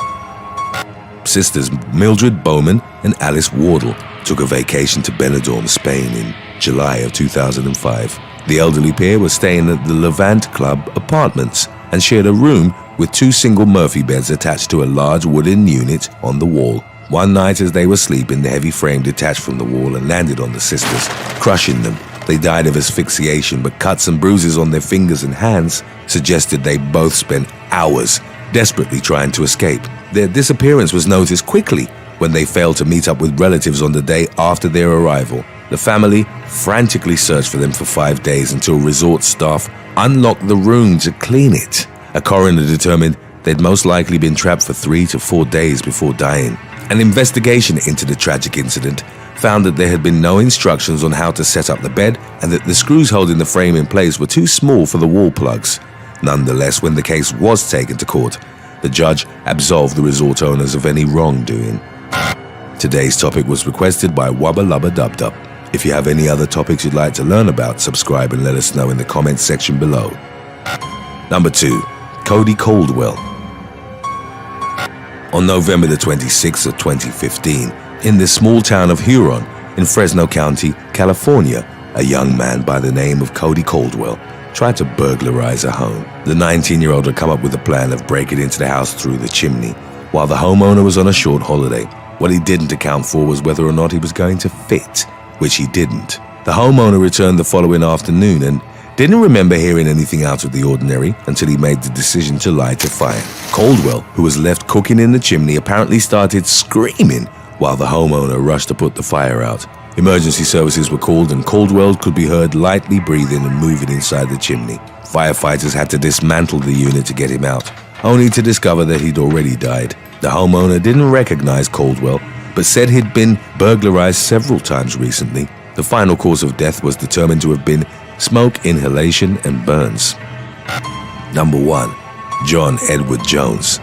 Speaker 1: Sisters Mildred Bowman and Alice Wardle took a vacation to Benidorm, Spain in July of 2005. The elderly pair were staying at the Levant Club Apartments and shared a room with 2 single Murphy beds attached to a large wooden unit on the wall. One night as they were sleeping, the heavy frame detached from the wall and landed on the sisters, crushing them. They died of asphyxiation, but cuts and bruises on their fingers and hands suggested they both spent hours desperately trying to escape. Their disappearance was noticed quickly when they failed to meet up with relatives on the day after their arrival. The family frantically searched for them for 5 days until resort staff unlocked the room to clean it. A coroner determined they'd most likely been trapped for 3 to 4 days before dying. An investigation into the tragic incident found that there had been no instructions on how to set up the bed and that the screws holding the frame in place were too small for the wall plugs. Nonetheless, when the case was taken to court, the judge absolved the resort owners of any wrongdoing. Today's topic was requested by Wubba Lubba Dub Dub. If you have any other topics you'd like to learn about, subscribe and let us know in the comments section below. Number 2. Cody Caldwell. On November the 26th of 2015, in the small town of Huron in Fresno County, California, a young man by the name of Cody Caldwell tried to burglarize a home. The 19-year-old had come up with a plan of breaking into the house through the chimney, while the homeowner was on a short holiday. What he didn't account for was whether or not he was going to fit, which he didn't. The homeowner returned the following afternoon and didn't remember hearing anything out of the ordinary until he made the decision to light a fire. Caldwell, who was left cooking in the chimney, apparently started screaming while the homeowner rushed to put the fire out. Emergency services were called and Caldwell could be heard lightly breathing and moving inside the chimney. Firefighters had to dismantle the unit to get him out, only to discover that he'd already died. The homeowner didn't recognize Caldwell, but said he'd been burglarized several times recently. The final cause of death was determined to have been smoke inhalation and burns. Number 1. John Edward Jones.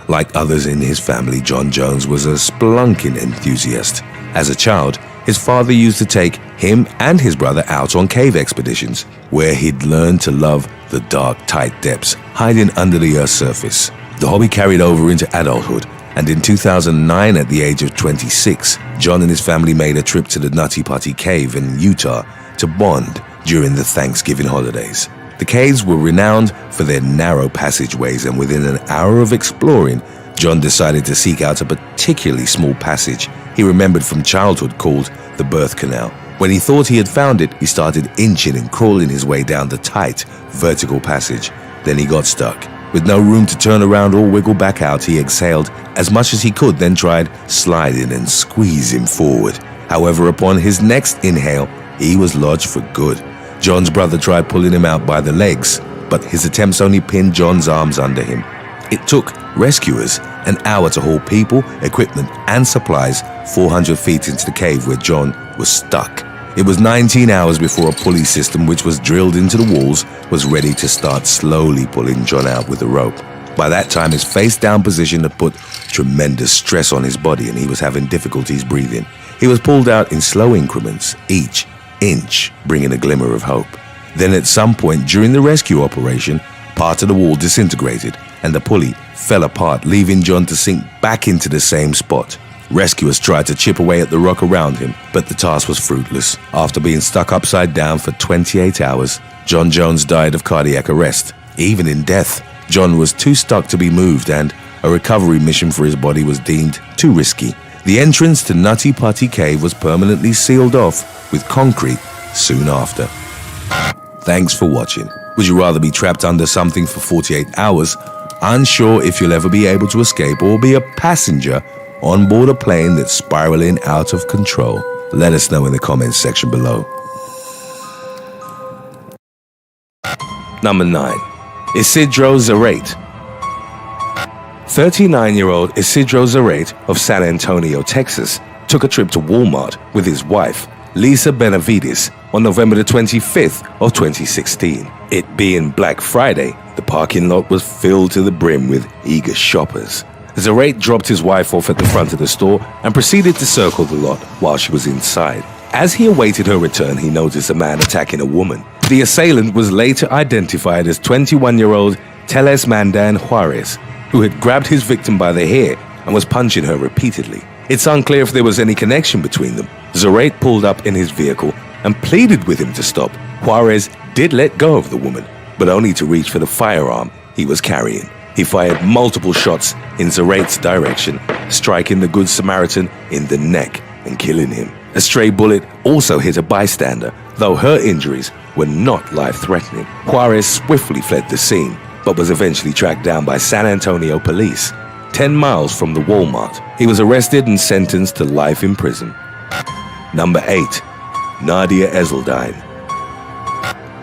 Speaker 1: Like others in his family, John Jones was a spelunking enthusiast. As a child, his father used to take him and his brother out on cave expeditions, where he'd learned to love the dark, tight depths, hiding under the Earth's surface. The hobby carried over into adulthood, and in 2009, at the age of 26, John and his family made a trip to the Nutty Putty Cave in Utah to bond during the Thanksgiving holidays. The caves were renowned for their narrow passageways, and within an hour of exploring, John decided to seek out a particularly small passage he remembered from childhood called the Birth Canal. When he thought he had found it, he started inching and crawling his way down the tight, vertical passage. Then he got stuck. With no room to turn around or wiggle back out, he exhaled as much as he could, then tried sliding and squeezing forward. However, upon his next inhale, he was lodged for good. John's brother tried pulling him out by the legs, but his attempts only pinned John's arms under him. It took rescuers an hour to haul people, equipment, and supplies 400 feet into the cave where John was stuck. It was 19 hours before a pulley system, which was drilled into the walls, was ready to start slowly pulling John out with a rope. By that time, his face-down position had put tremendous stress on his body, and he was having difficulties breathing. He was pulled out in slow increments, each inch bringing a glimmer of hope. Then at some point during the rescue operation, part of the wall disintegrated, and the pulley fell apart, leaving John to sink back into the same spot. Rescuers tried to chip away at the rock around him, but the task was fruitless. After being stuck upside down for 28 hours, John Jones died of cardiac arrest. Even in death, John was too stuck to be moved, and a recovery mission for his body was deemed too risky. The entrance to Nutty Putty Cave was permanently sealed off with concrete soon after. Thanks for watching. Would you rather be trapped under something for 48 hours, unsure if you'll ever be able to escape, or be a passenger on board a plane that's spiraling out of control? Let us know in the comments section below. Number 9. Isidro Zarate. 39-year-old Isidro Zarate of San Antonio, Texas, took a trip to Walmart with his wife, Lisa Benavides, on November the 25th of 2016. It being Black Friday, the parking lot was filled to the brim with eager shoppers. Zarate dropped his wife off at the front of the store and proceeded to circle the lot while she was inside. As he awaited her return, he noticed a man attacking a woman. The assailant was later identified as 21-year-old Teles Mandan Juarez, who had grabbed his victim by the hair and was punching her repeatedly. It's unclear if there was any connection between them. Zarate pulled up in his vehicle and pleaded with him to stop. Juarez did let go of the woman, but only to reach for the firearm he was carrying. He fired multiple shots in Zarate's direction, striking the Good Samaritan in the neck and killing him. A stray bullet also hit a bystander, though her injuries were not life-threatening. Juarez swiftly fled the scene, but was eventually tracked down by San Antonio police, 10 miles from the Walmart. He was arrested and sentenced to life in prison. Number 8. Nadia Ezeldine.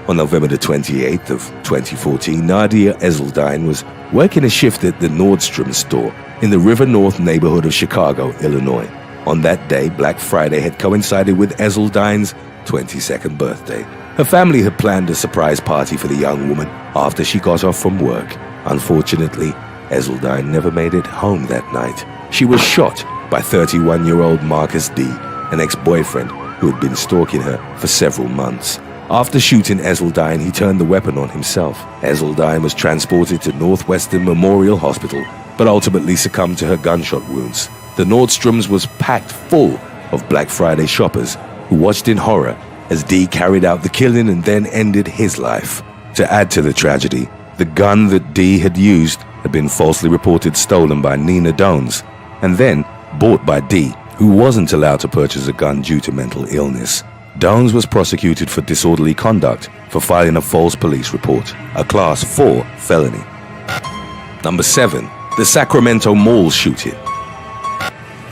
Speaker 1: On November the 28th of 2014, Nadia Ezeldine was working a shift at the Nordstrom store in the River North neighborhood of Chicago, Illinois. On that day, Black Friday had coincided with Ezeldine's 22nd birthday. Her family had planned a surprise party for the young woman after she got off from work. Unfortunately, Ezeldine never made it home that night. She was shot by 31-year-old Marcus D., an ex-boyfriend who had been stalking her for several months. After shooting Ezeldine, he turned the weapon on himself. Ezeldine was transported to Northwestern Memorial Hospital, but ultimately succumbed to her gunshot wounds. The Nordstroms was packed full of Black Friday shoppers who watched in horror as D carried out the killing and then ended his life. To add to the tragedy, the gun that D had used had been falsely reported stolen by Nina Dones, and then bought by D, who wasn't allowed to purchase a gun due to mental illness. Dones was prosecuted for disorderly conduct for filing a false police report, a Class 4 felony. Number 7. The Sacramento Mall shooting.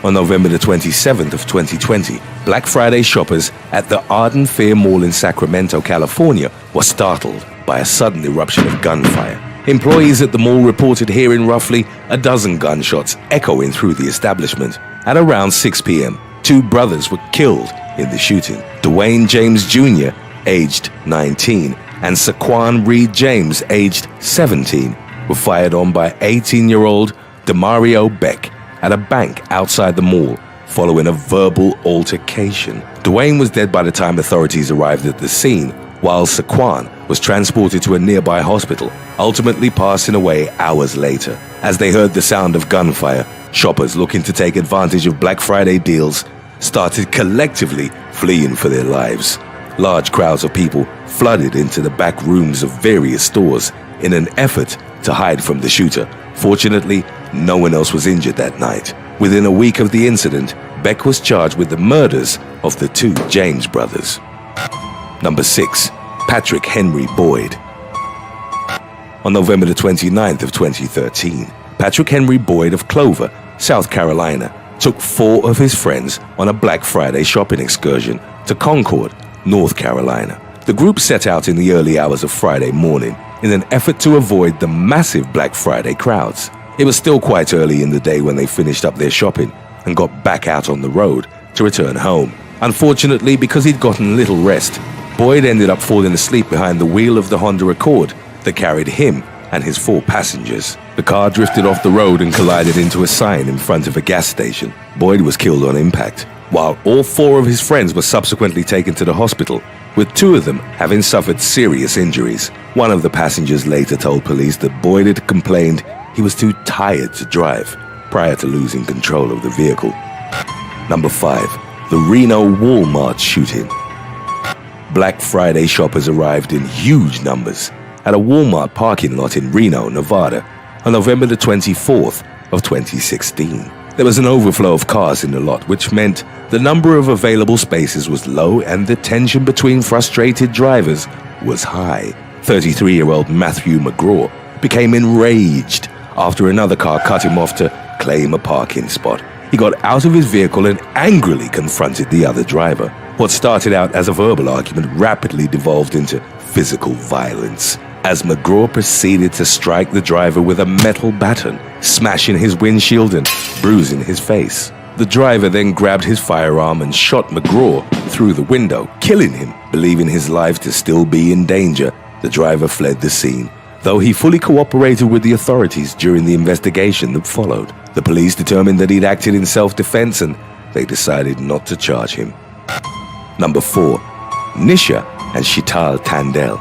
Speaker 1: On November the 27th of 2020, Black Friday shoppers at the Arden Fair Mall in Sacramento, California, were startled by a sudden eruption of gunfire. Employees at the mall reported hearing roughly a dozen gunshots echoing through the establishment. At around 6 p.m., 2 brothers were killed in the shooting. Dwayne James Jr., aged 19, and Saquon Reed James, aged 17, were fired on by 18-year-old Demario Beck at a bank outside the mall following a verbal altercation. Dwayne was dead by the time authorities arrived at the scene, while Saquon was transported to a nearby hospital, ultimately passing away hours later. As they heard the sound of gunfire, shoppers looking to take advantage of Black Friday deals started collectively fleeing for their lives. Large crowds of people flooded into the back rooms of various stores in an effort to hide from the shooter. Fortunately, no one else was injured that night. Within a week of the incident, Beck was charged with the murders of the 2 James brothers. Number 6. Patrick Henry Boyd. On November the 29th of 2013, Patrick Henry Boyd of Clover, South Carolina, took 4 of his friends on a Black Friday shopping excursion to Concord, North Carolina. The group set out in the early hours of Friday morning in an effort to avoid the massive Black Friday crowds. It was still quite early in the day when they finished up their shopping and got back out on the road to return home. Unfortunately, because he'd gotten little rest, Boyd ended up falling asleep behind the wheel of the Honda Accord that carried him and his 4 passengers. The car drifted off the road and collided into a sign in front of a gas station. Boyd was killed on impact, while all 4 of his friends were subsequently taken to the hospital, with 2 of them having suffered serious injuries. One of the passengers later told police that Boyd had complained he was too tired to drive prior to losing control of the vehicle. Number 5. The Reno Walmart shooting. Black Friday shoppers arrived in huge numbers at a Walmart parking lot in Reno, Nevada, on November the 24th of 2016. There was an overflow of cars in the lot, which meant the number of available spaces was low and the tension between frustrated drivers was high. 33-year-old Matthew McGraw became enraged after another car cut him off to claim a parking spot. He got out of his vehicle and angrily confronted the other driver. What started out as a verbal argument rapidly devolved into physical violence, as McGraw proceeded to strike the driver with a metal baton, smashing his windshield and bruising his face. The driver then grabbed his firearm and shot McGraw through the window, killing him. Believing his life to still be in danger, the driver fled the scene, though he fully cooperated with the authorities during the investigation that followed. The police determined that he'd acted in self-defense and they decided not to charge him. Number 4. Nisha and Shital Tandel.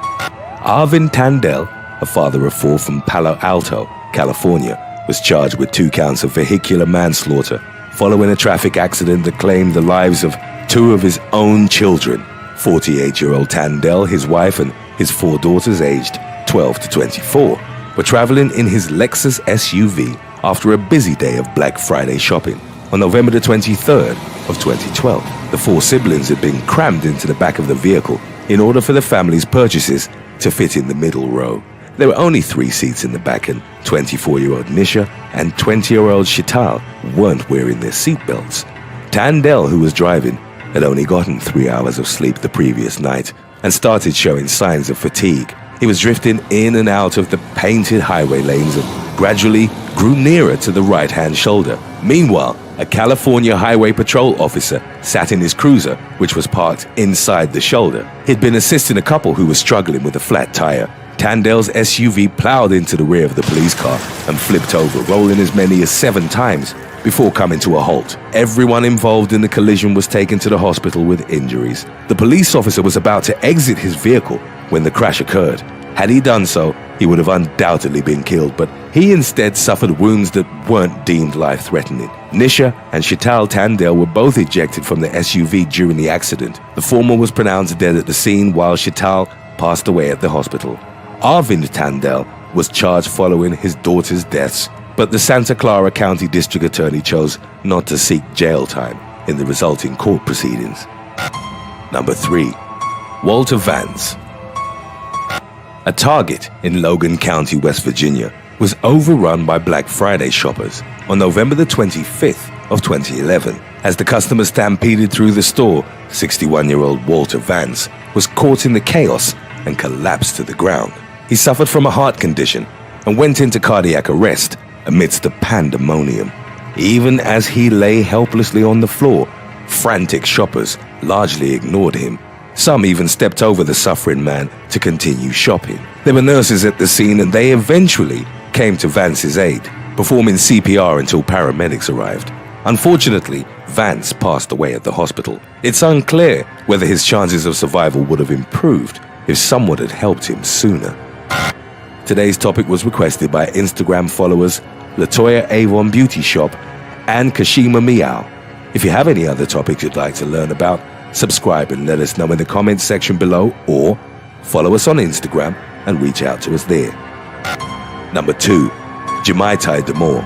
Speaker 1: Arvind Tandel, a father of 4 from Palo Alto, California, was charged with 2 counts of vehicular manslaughter following a traffic accident that claimed the lives of 2 of his own children. 48-year-old Tandel, his wife, and his 4 daughters aged 12 to 24, were traveling in his Lexus SUV after a busy day of Black Friday shopping. On November the 23rd of 2012, the 4 siblings had been crammed into the back of the vehicle in order for the family's purchases to fit in the middle row. There were only 3 seats in the back, and 24-year-old Nisha and 20-year-old Chital weren't wearing their seatbelts. Tandel, who was driving, had only gotten 3 hours of sleep the previous night and started showing signs of fatigue. He was drifting in and out of the painted highway lanes and gradually grew nearer to the right-hand shoulder. Meanwhile, a California Highway Patrol officer sat in his cruiser, which was parked inside the shoulder. He'd been assisting a couple who was struggling with a flat tire. Tandel's SUV plowed into the rear of the police car and flipped over, rolling as many as 7 times before coming to a halt. Everyone involved in the collision was taken to the hospital with injuries. The police officer was about to exit his vehicle when the crash occurred. Had he done so, he would have undoubtedly been killed, but he instead suffered wounds that weren't deemed life-threatening. Nisha and Chital Tandel were both ejected from the SUV during the accident. The former was pronounced dead at the scene, while Chital passed away at the hospital. Arvind Tandel was charged following his daughter's deaths, but the Santa Clara County District Attorney chose not to seek jail time in the resulting court proceedings. Number 3. Walter Vance. A Target in Logan County, West Virginia, was overrun by Black Friday shoppers on November the 25th of 2011. As the customers stampeded through the store, 61-year-old Walter Vance was caught in the chaos and collapsed to the ground. He suffered from a heart condition and went into cardiac arrest amidst the pandemonium. Even as he lay helplessly on the floor, frantic shoppers largely ignored him. Some even stepped over the suffering man to continue shopping. There were nurses at the scene, and they eventually came to Vance's aid, performing CPR until paramedics arrived. Unfortunately, Vance passed away at the hospital. It's unclear whether his chances of survival would have improved if someone had helped him sooner. Today's topic was requested by Instagram followers Latoya Avon Beauty Shop and Kashima Meow. If you have any other topics you'd like to learn about, subscribe and let us know in the comments section below, or follow us on Instagram and reach out to us there. Number 2. Jemaitai Damore.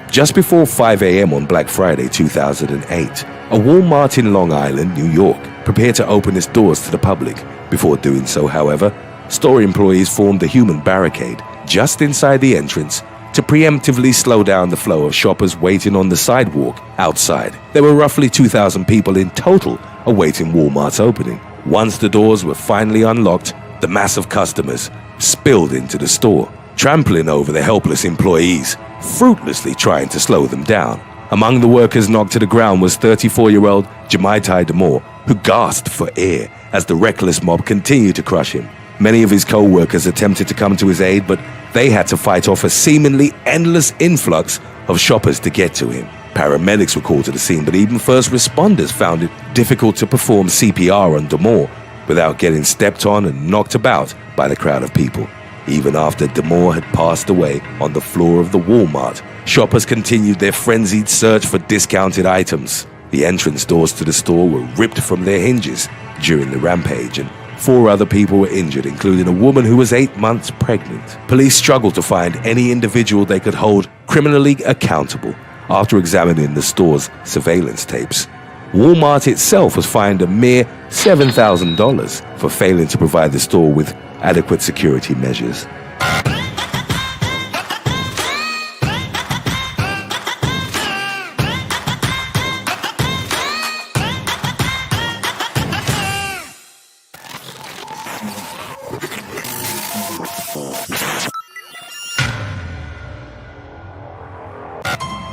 Speaker 1: Just before 5 a.m. on Black Friday 2008, a Walmart in Long Island, New York, prepared to open its doors to the public. Before doing so, however, store employees formed a human barricade just inside the entrance to preemptively slow down the flow of shoppers waiting on the sidewalk outside. There were roughly 2,000 people in total awaiting Walmart's opening. Once the doors were finally unlocked, the mass of customers spilled into the store, trampling over the helpless employees, fruitlessly trying to slow them down. Among the workers knocked to the ground was 34-year-old Jemaitai Damore, who gasped for air as the reckless mob continued to crush him. Many of his co-workers attempted to come to his aid, but they had to fight off a seemingly endless influx of shoppers to get to him. Paramedics were called to the scene, but even first responders found it difficult to perform CPR on Damore without getting stepped on and knocked about by the crowd of people. Even after Damore had passed away on the floor of the Walmart, shoppers continued their frenzied search for discounted items. The entrance doors to the store were ripped from their hinges during the rampage, and 4 other people were injured, including a woman who was 8 months pregnant. Police struggled to find any individual they could hold criminally accountable after examining the store's surveillance tapes. Walmart itself was fined a mere $7,000 for failing to provide the store with adequate security measures.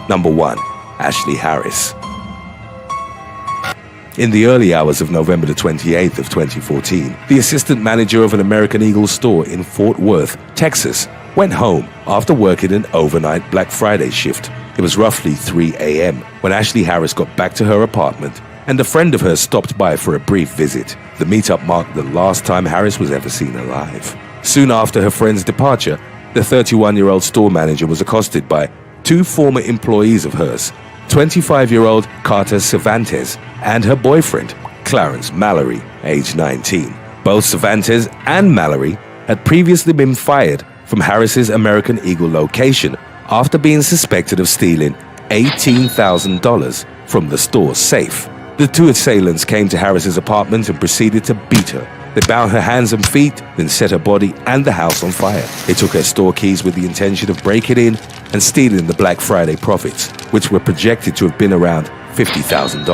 Speaker 1: Number 1. Ashley Harris. In the early hours of November the 28th of 2014, the assistant manager of an American Eagle store in Fort Worth, Texas, went home after working an overnight Black Friday shift. It was roughly 3 a.m. when Ashley Harris got back to her apartment, and a friend of hers stopped by for a brief visit. The meetup marked the last time Harris was ever seen alive. Soon after her friend's departure, the 31-year-old store manager was accosted by 2 former employees of hers, 25-year-old Carter Cervantes and her boyfriend, Clarence Mallory, age 19. Both Cervantes and Mallory had previously been fired from Harris's American Eagle location after being suspected of stealing $18,000 from the store's safe. The 2 assailants came to Harris's apartment and proceeded to beat her They bound her hands and feet, then set her body and the house on fire. They took her store keys with the intention of breaking in and stealing the Black Friday profits, which were projected to have been around $50,000.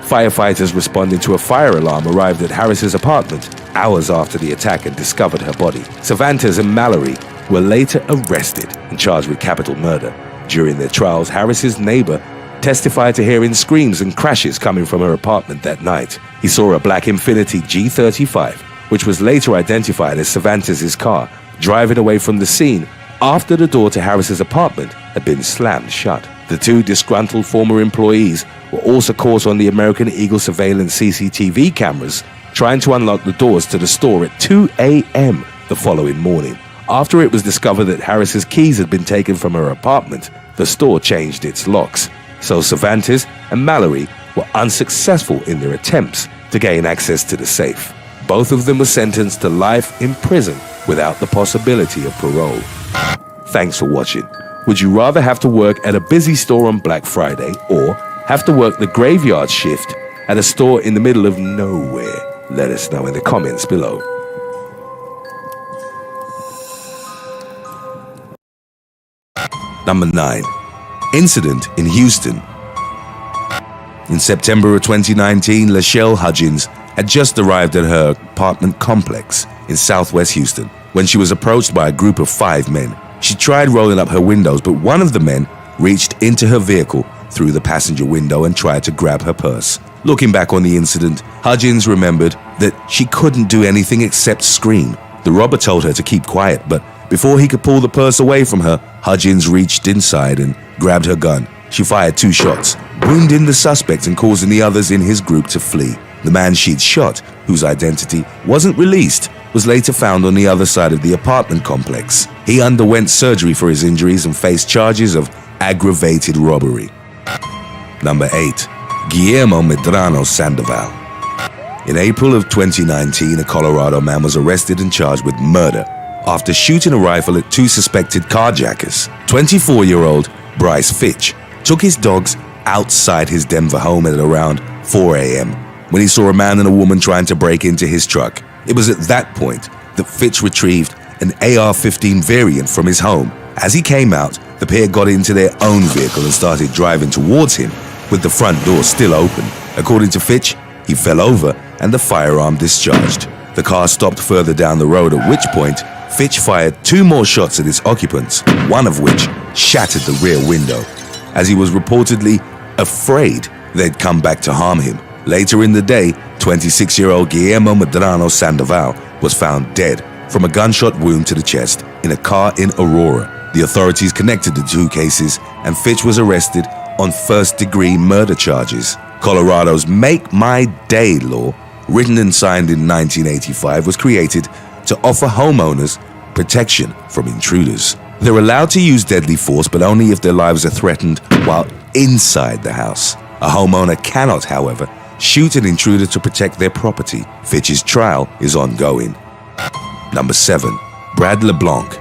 Speaker 1: Firefighters responding to a fire alarm arrived at Harris's apartment hours after the attack and discovered her body. Cervantes and Mallory were later arrested and charged with capital murder. During their trials, Harris's neighbor testified to hearing screams and crashes coming from her apartment that night. He saw a black Infiniti G35, which was later identified as Cervantes' car, driving away from the scene after the door to Harris's apartment had been slammed shut. The two disgruntled former employees were also caught on the American Eagle surveillance CCTV cameras trying to unlock the doors to the store at 2 a.m. the following morning. After it was discovered that Harris's keys had been taken from her apartment, the store changed its locks. So Cervantes and Mallory were unsuccessful in their attempts to gain access to the safe. Both of them were sentenced to life in prison without the possibility of parole. Thanks for watching. Would you rather have to work at a busy store on Black Friday or have to work the graveyard shift at a store in the middle of nowhere? Let us know in the comments below. Number 9. Incident in Houston. In September of 2019, Lachelle Hudgens had just arrived at her apartment complex in southwest Houston when she was approached by a group of 5 men. She tried rolling up her windows, but one of the men reached into her vehicle through the passenger window and tried to grab her purse. Looking back on the incident, Hudgens remembered that she couldn't do anything except scream. The robber told her to keep quiet, but before he could pull the purse away from her, Hudgens reached inside and grabbed her gun. She fired 2 shots, wounding the suspect and causing the others in his group to flee. The man she'd shot, whose identity wasn't released, was later found on the other side of the apartment complex. He underwent surgery for his injuries and faced charges of aggravated robbery. Number 8. Guillermo Medrano Sandoval. In April of 2019, a Colorado man was arrested and charged with murder after shooting a rifle at 2 suspected carjackers. 24-year-old Bryce Fitch took his dogs outside his Denver home at around 4 a.m. when he saw a man and a woman trying to break into his truck. It was at that point that Fitch retrieved an AR-15 variant from his home. As he came out, the pair got into their own vehicle and started driving towards him with the front door still open. According to Fitch, he fell over and the firearm discharged. The car stopped further down the road, at which point Fitch fired 2 more shots at its occupants, one of which shattered the rear window, as he was reportedly afraid they'd come back to harm him. Later in the day, 26-year-old Guillermo Medrano Sandoval was found dead from a gunshot wound to the chest in a car in Aurora. The authorities connected the 2 cases, and Fitch was arrested on first-degree murder charges. Colorado's Make My Day law, written and signed in 1985, was created to offer homeowners protection from intruders. They're allowed to use deadly force, but only if their lives are threatened while inside the house. A homeowner cannot, however, shoot an intruder to protect their property. Fitch's trial is ongoing. Number 7. Brad LeBlanc.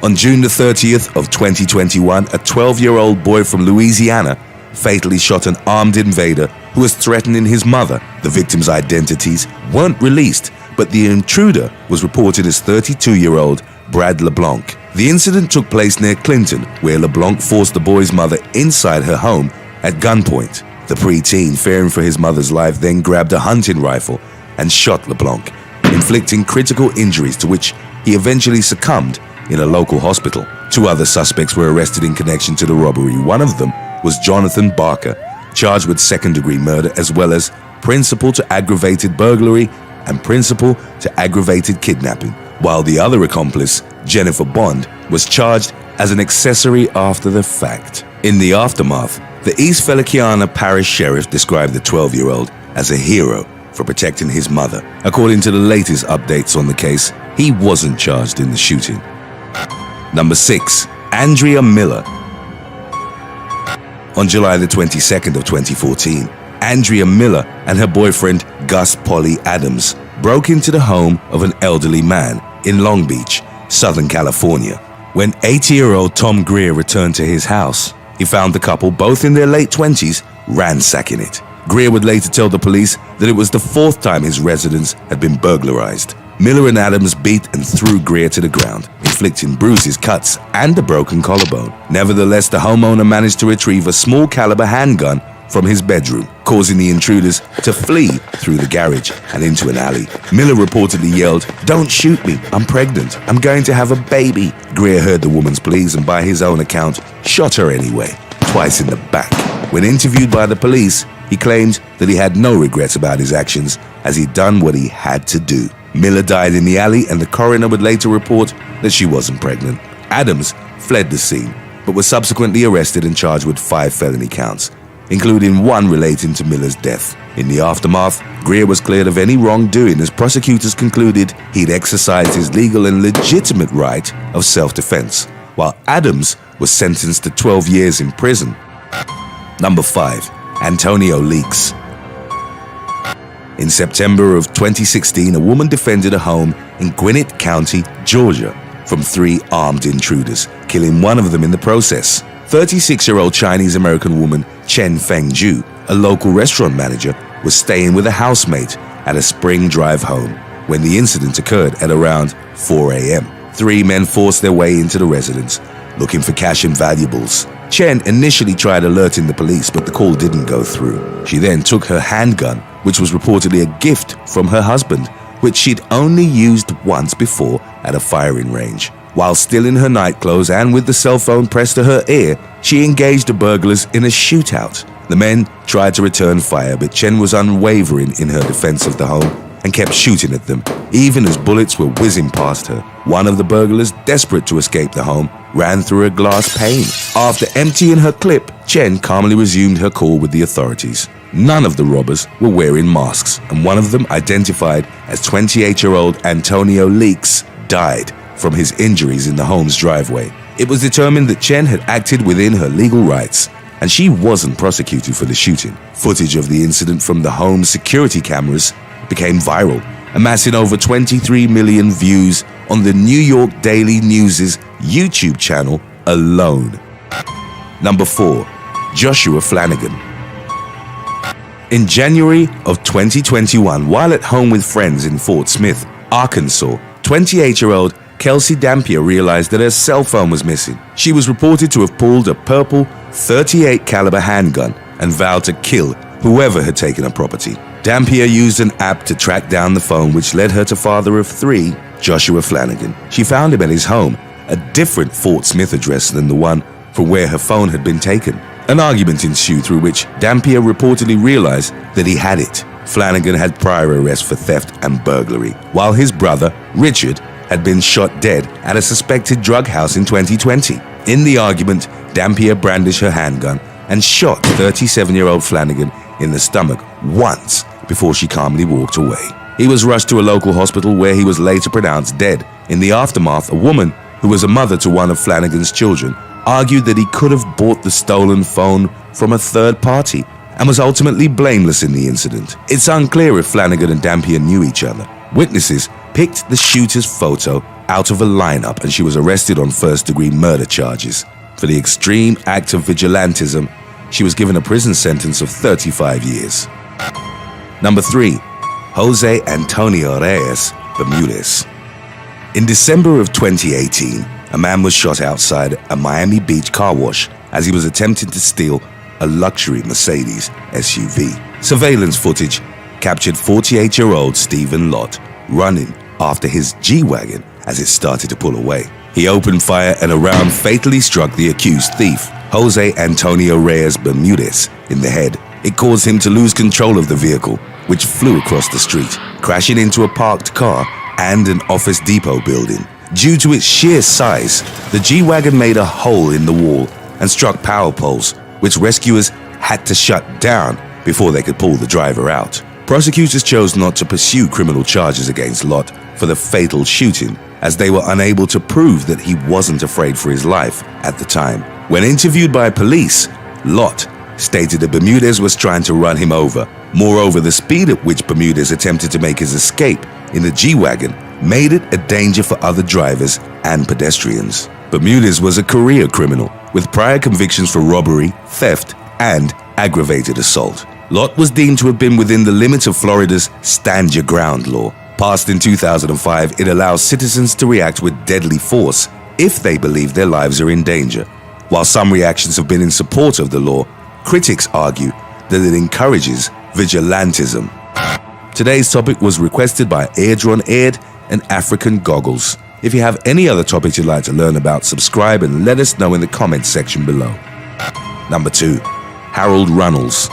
Speaker 1: On June the 30th of 2021, a 12-year-old boy from Louisiana fatally shot an armed invader who was threatening his mother. The victims' identities weren't released, but the intruder was reported as 32-year-old Brad LeBlanc. The incident took place near Clinton, where LeBlanc forced the boy's mother inside her home at gunpoint. The preteen, fearing for his mother's life, then grabbed a hunting rifle and shot LeBlanc, inflicting critical injuries to which he eventually succumbed in a local hospital. 2 other suspects were arrested in connection to the robbery. One of them was Jonathan Barker, charged with second-degree murder as well as principal to aggravated burglary and principal to aggravated kidnapping, while the other accomplice, Jennifer Bond, was charged as an accessory after the fact. In the aftermath, the East Feliciana Parish Sheriff described the 12-year-old as a hero for protecting his mother. According to the latest updates on the case, he wasn't charged in the shooting. Number 6. Andrea Miller. On July the 22nd of 2014, Andrea Miller and her boyfriend Gus Polly Adams broke into the home of an elderly man in Long Beach, Southern California. When 80-year-old Tom Greer returned to his house, he found the couple, both in their late 20s, ransacking it. Greer would later tell the police that it was the fourth time his residence had been burglarized. Miller and Adams beat and threw Greer to the ground, inflicting bruises, cuts, and a broken collarbone. Nevertheless, the homeowner managed to retrieve a small caliber handgun from his bedroom, causing the intruders to flee through the garage and into an alley. Miller reportedly yelled, "Don't shoot me, I'm pregnant, I'm going to have a baby." Greer heard the woman's pleas and by his own account, shot her anyway, twice in the back. When interviewed by the police, he claimed that he had no regrets about his actions as he'd done what he had to do. Miller died in the alley and the coroner would later report that she wasn't pregnant. Adams fled the scene, but was subsequently arrested and charged with 5 felony counts, including one relating to Miller's death. In the aftermath, Greer was cleared of any wrongdoing as prosecutors concluded he'd exercised his legal and legitimate right of self-defense, while Adams was sentenced to 12 years in prison. Number 5. Antonio Leaks. In September of 2016, a woman defended a home in Gwinnett County, Georgia, from 3 armed intruders, killing one of them in the process. 36-year-old Chinese-American woman Chen Fengju, a local restaurant manager, was staying with a housemate at a Spring Drive home when the incident occurred at around 4 a.m. 3 men forced their way into the residence, looking for cash and valuables. Chen initially tried alerting the police, but the call didn't go through. She then took her handgun, which was reportedly a gift from her husband, which she'd only used once before at a firing range. While still in her nightclothes and with the cell phone pressed to her ear, she engaged the burglars in a shootout. The men tried to return fire, but Chen was unwavering in her defense of the home and kept shooting at them, even as bullets were whizzing past her. One of the burglars, desperate to escape the home, ran through a glass pane. After emptying her clip, Chen calmly resumed her call with the authorities. None of the robbers were wearing masks, and one of them, identified as 28-year-old Antonio Leaks, died from his injuries in the home's driveway. It was determined that Chen had acted within her legal rights, and she wasn't prosecuted for the shooting. Footage of the incident from the home's security cameras became viral, amassing over 23 million views on the New York Daily News' YouTube channel alone. Number 4. Joshua Flanagan. In January of 2021, while at home with friends in Fort Smith, Arkansas, 28-year-old Kelsey Dampier realized that her cell phone was missing. She was reported to have pulled a purple .38 caliber handgun and vowed to kill whoever had taken her property. Dampier used an app to track down the phone, which led her to father of 3, Joshua Flanagan. She found him at his home, a different Fort Smith address than the one from where her phone had been taken. An argument ensued through which Dampier reportedly realized that he had it. Flanagan had prior arrests for theft and burglary, while his brother, Richard, had been shot dead at a suspected drug house in 2020. In the argument, Dampier brandished her handgun and shot 37-year-old Flanagan in the stomach once before she calmly walked away. He was rushed to a local hospital where he was later pronounced dead. In the aftermath, a woman who was a mother to one of Flanagan's children argued that he could have bought the stolen phone from a third party and was ultimately blameless in the incident. It's unclear if Flanagan and Dampier knew each other. Witnesses picked the shooter's photo out of a lineup and she was arrested on first-degree murder charges. For the extreme act of vigilantism, she was given a prison sentence of 35 years. Number 3. Jose Antonio Reyes Bermudez. In December of 2018, a man was shot outside a Miami Beach car wash as he was attempting to steal a luxury Mercedes SUV. Surveillance footage captured 48-year-old Stephen Lott running after his G-Wagon as it started to pull away. He opened fire and a round fatally struck the accused thief, Jose Antonio Reyes Bermudez, in the head. It caused him to lose control of the vehicle, which flew across the street, crashing into a parked car and an Office Depot building. Due to its sheer size, the G-Wagon made a hole in the wall and struck power poles, which rescuers had to shut down before they could pull the driver out. Prosecutors chose not to pursue criminal charges against Lott for the fatal shooting, as they were unable to prove that he wasn't afraid for his life at the time. When interviewed by police, Lott stated that Bermudez was trying to run him over. Moreover, the speed at which Bermudez attempted to make his escape in the G-Wagon made it a danger for other drivers and pedestrians. Bermudez was a career criminal with prior convictions for robbery, theft, and aggravated assault. Lott was deemed to have been within the limits of Florida's Stand Your Ground law. Passed in 2005, it allows citizens to react with deadly force if they believe their lives are in danger. While some reactions have been in support of the law, critics argue that it encourages vigilantism. Today's topic was requested by Airdron Aird and African Goggles. If you have any other topics you'd like to learn about, subscribe and let us know in the comments section below. Number 2. Harold Runnels.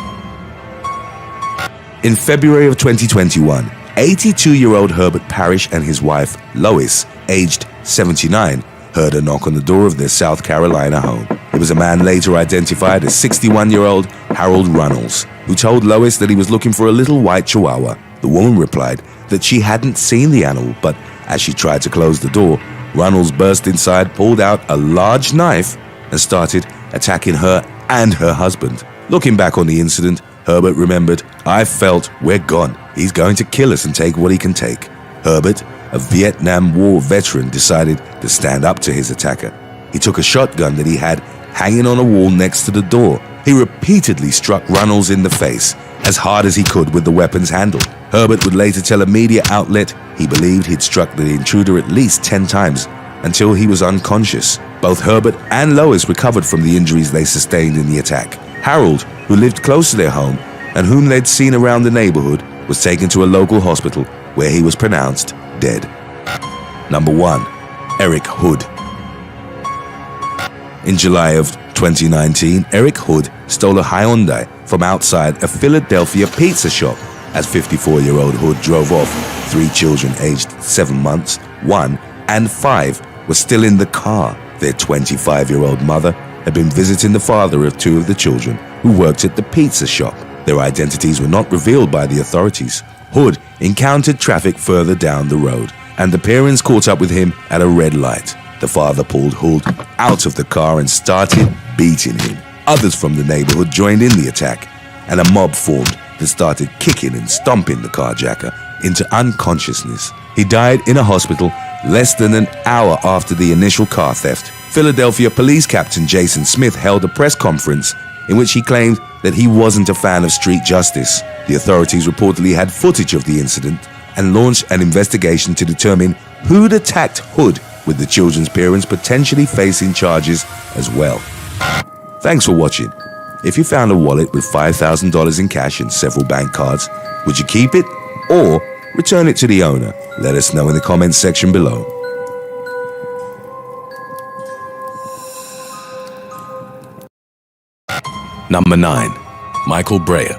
Speaker 1: In February of 2021, 82-year-old Herbert Parrish and his wife, Lois, aged 79, heard a knock on the door of their South Carolina home. It was a man later identified as 61-year-old Harold Runnels, who told Lois that he was looking for a little white chihuahua. The woman replied that she hadn't seen the animal, but as she tried to close the door, Runnels burst inside, pulled out a large knife, and started attacking her and her husband. Looking back on the incident, Herbert remembered, "I felt we're gone. He's going to kill us and take what he can take." Herbert, a Vietnam War veteran, decided to stand up to his attacker. He took a shotgun that he had hanging on a wall next to the door. He repeatedly struck Runnels in the face as hard as he could with the weapon's handle. Herbert would later tell a media outlet he believed he'd struck the intruder at least 10 times until he was unconscious. Both Herbert and Lois recovered from the injuries they sustained in the attack. Harold, who lived close to their home and whom they'd seen around the neighborhood, was taken to a local hospital where he was pronounced dead. Number 1. Eric Hood. In July of 2019, Eric Hood stole a Hyundai from outside a Philadelphia pizza shop. As 54-year-old Hood drove off, 3 children aged 7 months, 1, and 5 were still in the car. Their 25-year-old mother had been visiting the father of 2 of the children who worked at the pizza shop. Their identities were not revealed by the authorities. Hood encountered traffic further down the road, and the parents caught up with him at a red light. The father pulled Hood out of the car and started beating him. Others from the neighborhood joined in the attack, and a mob formed that started kicking and stomping the carjacker into unconsciousness. He died in a hospital less than an hour after the initial car theft. Philadelphia Police Captain Jason Smith held a press conference in which he claimed that he wasn't a fan of street justice. The authorities reportedly had footage of the incident and launched an investigation to determine who'd attacked Hood, with the children's parents potentially facing charges as well. Thanks for watching. If you found a wallet with $5,000 in cash and several bank cards, would you keep it or return it to the owner? Let us know in the comments section below. Number 9. Michael Breyer.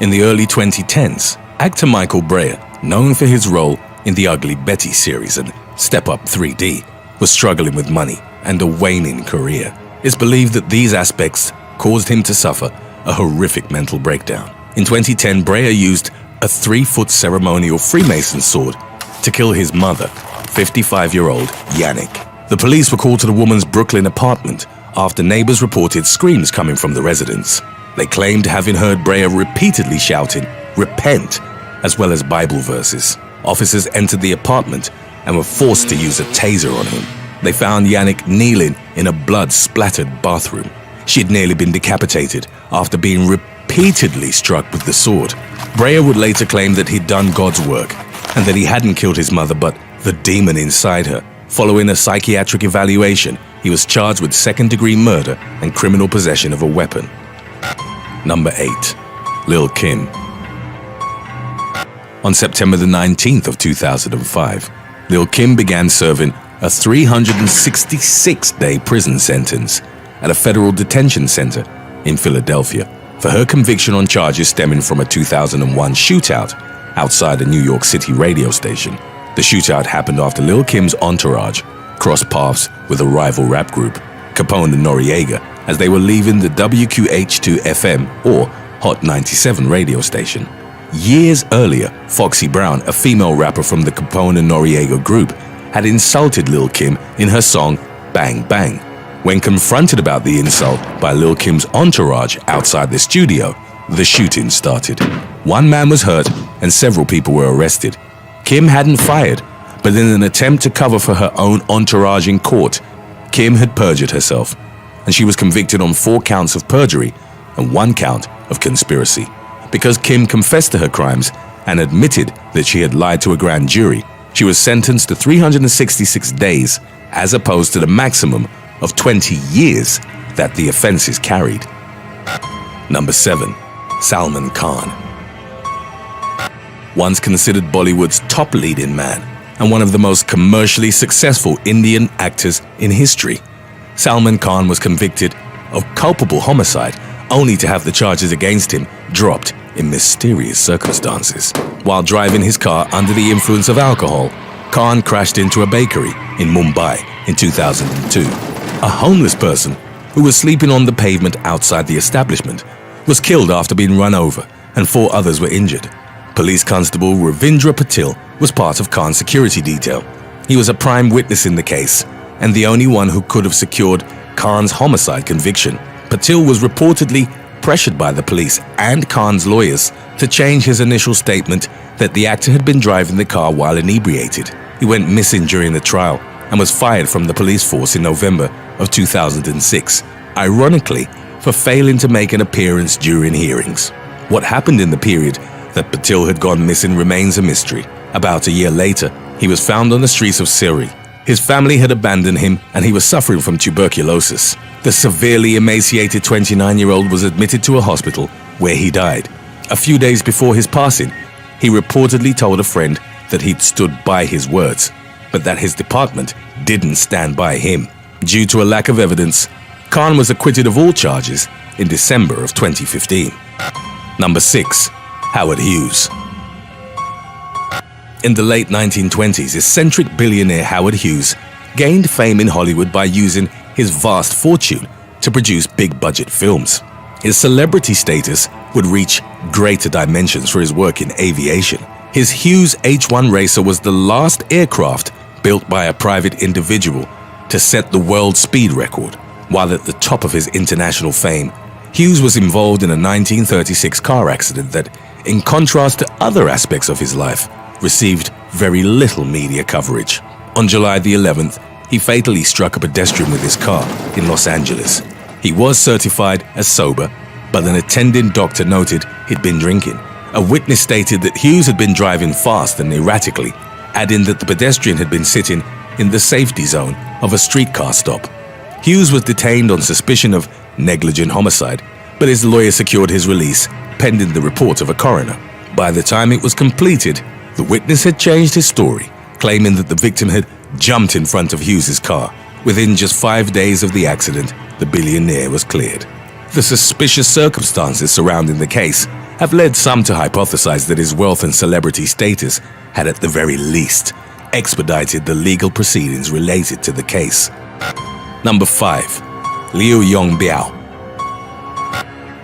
Speaker 1: In the early 2010s, actor Michael Breyer, known for his role in the Ugly Betty series and Step Up 3D, was struggling with money and a waning career. It's believed that these aspects caused him to suffer a horrific mental breakdown. In 2010, Breyer used a 3-foot ceremonial Freemason sword to kill his mother, 55-year-old Yannick. The police were called to the woman's Brooklyn apartment after neighbors reported screams coming from the residence. They claimed having heard Breyer repeatedly shouting, "Repent," as well as Bible verses. Officers entered the apartment and were forced to use a taser on him. They found Yannick kneeling in a blood-splattered bathroom. She had nearly been decapitated after being repeatedly struck with the sword. Breyer would later claim that he'd done God's work and that he hadn't killed his mother but the demon inside her. Following a psychiatric evaluation, he was charged with second-degree murder and criminal possession of a weapon. Number 8. Lil Kim. On September the 19th of 2005, Lil Kim began serving a 366-day prison sentence at a federal detention center in Philadelphia for her conviction on charges stemming from a 2001 shootout outside a New York City radio station. The shootout happened after Lil Kim's entourage crossed paths with a rival rap group, Capone and Noriega, as they were leaving the WQH2-FM or Hot 97 radio station. Years earlier, Foxy Brown, a female rapper from the Capone and Noriega group, had insulted Lil Kim in her song Bang Bang. When confronted about the insult by Lil Kim's entourage outside the studio, the shooting started. One man was hurt and several people were arrested. Kim hadn't fired, but in an attempt to cover for her own entourage in court, Kim had perjured herself, and she was convicted on 4 counts of perjury and 1 count of conspiracy. Because Kim confessed to her crimes and admitted that she had lied to a grand jury, she was sentenced to 366 days as opposed to the maximum of 20 years that the offenses carried. Number 7. Salman Khan. Once considered Bollywood's top leading man and one of the most commercially successful Indian actors in history, Salman Khan was convicted of culpable homicide only to have the charges against him dropped in mysterious circumstances. While driving his car under the influence of alcohol, Khan crashed into a bakery in Mumbai in 2002. A homeless person who was sleeping on the pavement outside the establishment was killed after being run over, and 4 others were injured. Police Constable Ravindra Patil was part of Khan's security detail. He was a prime witness in the case and the only one who could have secured Khan's homicide conviction. Patil was reportedly pressured by the police and Khan's lawyers to change his initial statement that the actor had been driving the car while inebriated. He went missing during the trial and was fired from the police force in November of 2006, ironically for failing to make an appearance during hearings. What happened in the period that Patil had gone missing remains a mystery. About a year later, he was found on the streets of Siri. His family had abandoned him and he was suffering from tuberculosis. The severely emaciated 29-year-old was admitted to a hospital where he died. A few days before his passing, he reportedly told a friend that he'd stood by his words, but that his department didn't stand by him. Due to a lack of evidence, Khan was acquitted of all charges in December of 2015. Number 6. Howard Hughes. In the late 1920s, eccentric billionaire Howard Hughes gained fame in Hollywood by using his vast fortune to produce big-budget films. His celebrity status would reach greater dimensions for his work in aviation. His Hughes H-1 Racer was the last aircraft built by a private individual to set the world speed record. While at the top of his international fame, Hughes was involved in a 1936 car accident that, in contrast to other aspects of his life, received very little media coverage. On July the 11th, he fatally struck a pedestrian with his car in Los Angeles. He was certified as sober, but an attending doctor noted he'd been drinking. A witness stated that Hughes had been driving fast and erratically, adding that the pedestrian had been sitting in the safety zone of a streetcar stop. Hughes was detained on suspicion of negligent homicide, but his lawyer secured his release pending the report of a coroner. By the time it was completed, the witness had changed his story, claiming that the victim had jumped in front of Hughes's car. Within just 5 days of the accident, the billionaire was cleared. The suspicious circumstances surrounding the case have led some to hypothesize that his wealth and celebrity status had at the very least expedited the legal proceedings related to the case. Number 5. Liu Yong Biao.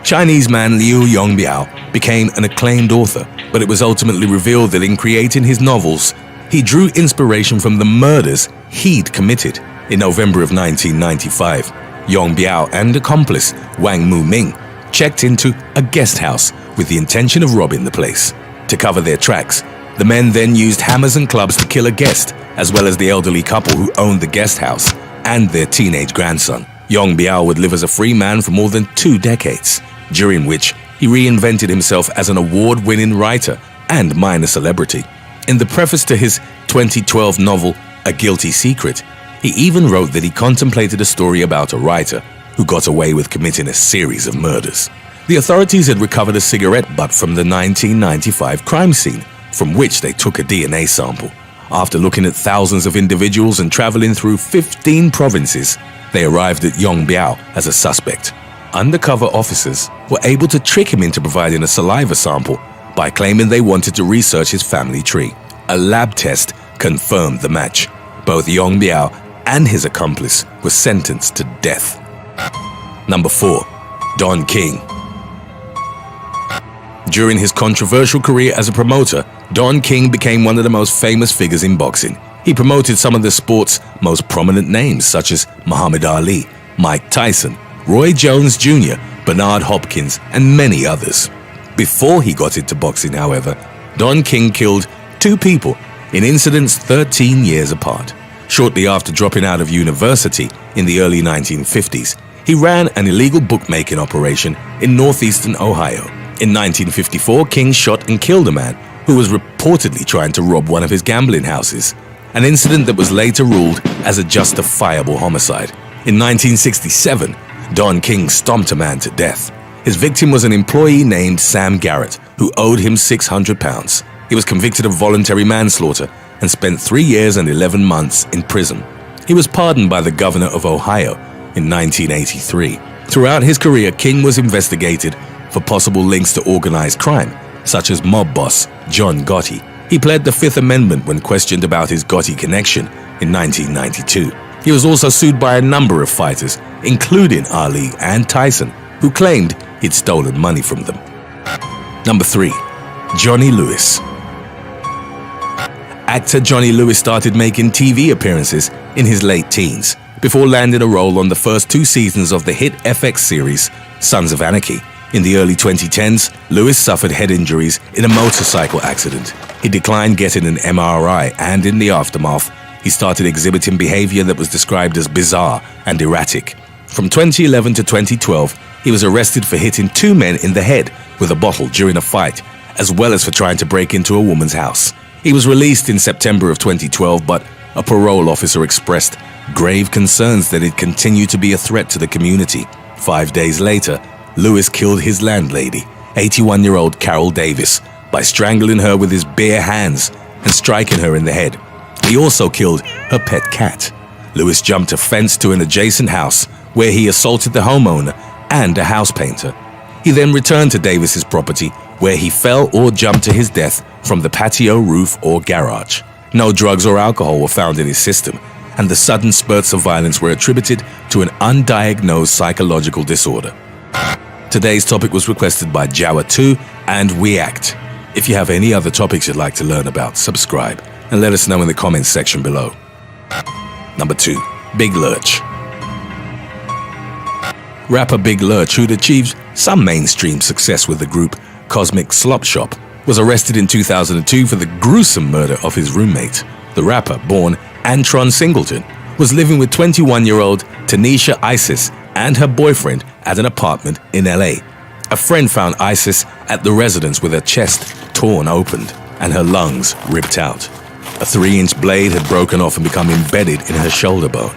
Speaker 1: Chinese man Liu Yong Biao became an acclaimed author, but it was ultimately revealed that in creating his novels, he drew inspiration from the murders he'd committed. In November of 1995, Yong Biao and accomplice Wang Muming checked into a guest house with the intention of robbing the place. To cover their tracks, the men then used hammers and clubs to kill a guest, as well as the elderly couple who owned the guest house and their teenage grandson. Yong Biao would live as a free man for more than 2 decades, during which he reinvented himself as an award-winning writer and minor celebrity. In the preface to his 2012 novel, A Guilty Secret, he even wrote that he contemplated a story about a writer who got away with committing a series of murders. The authorities had recovered a cigarette butt from the 1995 crime scene, from which they took a DNA sample. After looking at thousands of individuals and traveling through 15 provinces, they arrived at Yong Biao as a suspect. Undercover officers were able to trick him into providing a saliva sample by claiming they wanted to research his family tree. A lab test confirmed the match. Both Yong Biao and his accomplice were sentenced to death. Number 4. Don King. During his controversial career as a promoter, Don King became one of the most famous figures in boxing. He promoted some of the sport's most prominent names, such as Muhammad Ali, Mike Tyson, Roy Jones Jr., Bernard Hopkins, and many others. Before he got into boxing, however, Don King killed 2 people in incidents 13 years apart. Shortly after dropping out of university in the early 1950s, He ran an illegal bookmaking operation in northeastern Ohio. In 1954, King shot and killed a man who was reportedly trying to rob one of his gambling houses, an incident that was later ruled as a justifiable homicide. In 1967, Don King stomped a man to death. His victim was an employee named Sam Garrett, who owed him £600. He was convicted of voluntary manslaughter and spent 3 years and 11 months in prison. He was pardoned by the governor of Ohio in 1983. Throughout his career, King was investigated for possible links to organized crime, such as mob boss John Gotti. He pled the Fifth Amendment when questioned about his Gotti connection in 1992. He was also sued by a number of fighters, including Ali and Tyson, who claimed he'd stolen money from them. Number 3. Johnny Lewis. Actor Johnny Lewis started making TV appearances in his late teens, before landing a role on the first 2 seasons of the hit FX series Sons of Anarchy. In the early 2010s, Lewis suffered head injuries in a motorcycle accident. He declined getting an MRI, and in the aftermath, he started exhibiting behavior that was described as bizarre and erratic. From 2011 to 2012, he was arrested for hitting 2 men in the head with a bottle during a fight, as well as for trying to break into a woman's house. He was released in September of 2012, but a parole officer expressed grave concerns that he'd continue to be a threat to the community. 5 days later, Lewis killed his landlady, 81-year-old Carol Davis, by strangling her with his bare hands and striking her in the head. He also killed her pet cat. Lewis jumped a fence to an adjacent house where he assaulted the homeowner and a house painter. He then returned to Davis's property where he fell or jumped to his death from the patio roof or garage. No drugs or alcohol were found in his system, and the sudden spurts of violence were attributed to an undiagnosed psychological disorder. Today's topic was requested by Jawa2 and WeAct. If you have any other topics you'd like to learn about, subscribe and let us know in the comments section below. Number 2. Big Lurch. Rapper Big Lurch, who'd achieved some mainstream success with the group Cosmic Slop Shop, was arrested in 2002 for the gruesome murder of his roommate. The rapper, born Antron Singleton, was living with 21-year-old Tanisha Isis and her boyfriend at an apartment in LA. A friend found Isis at the residence with her chest torn open and her lungs ripped out. A 3-inch blade had broken off and become embedded in her shoulder bone.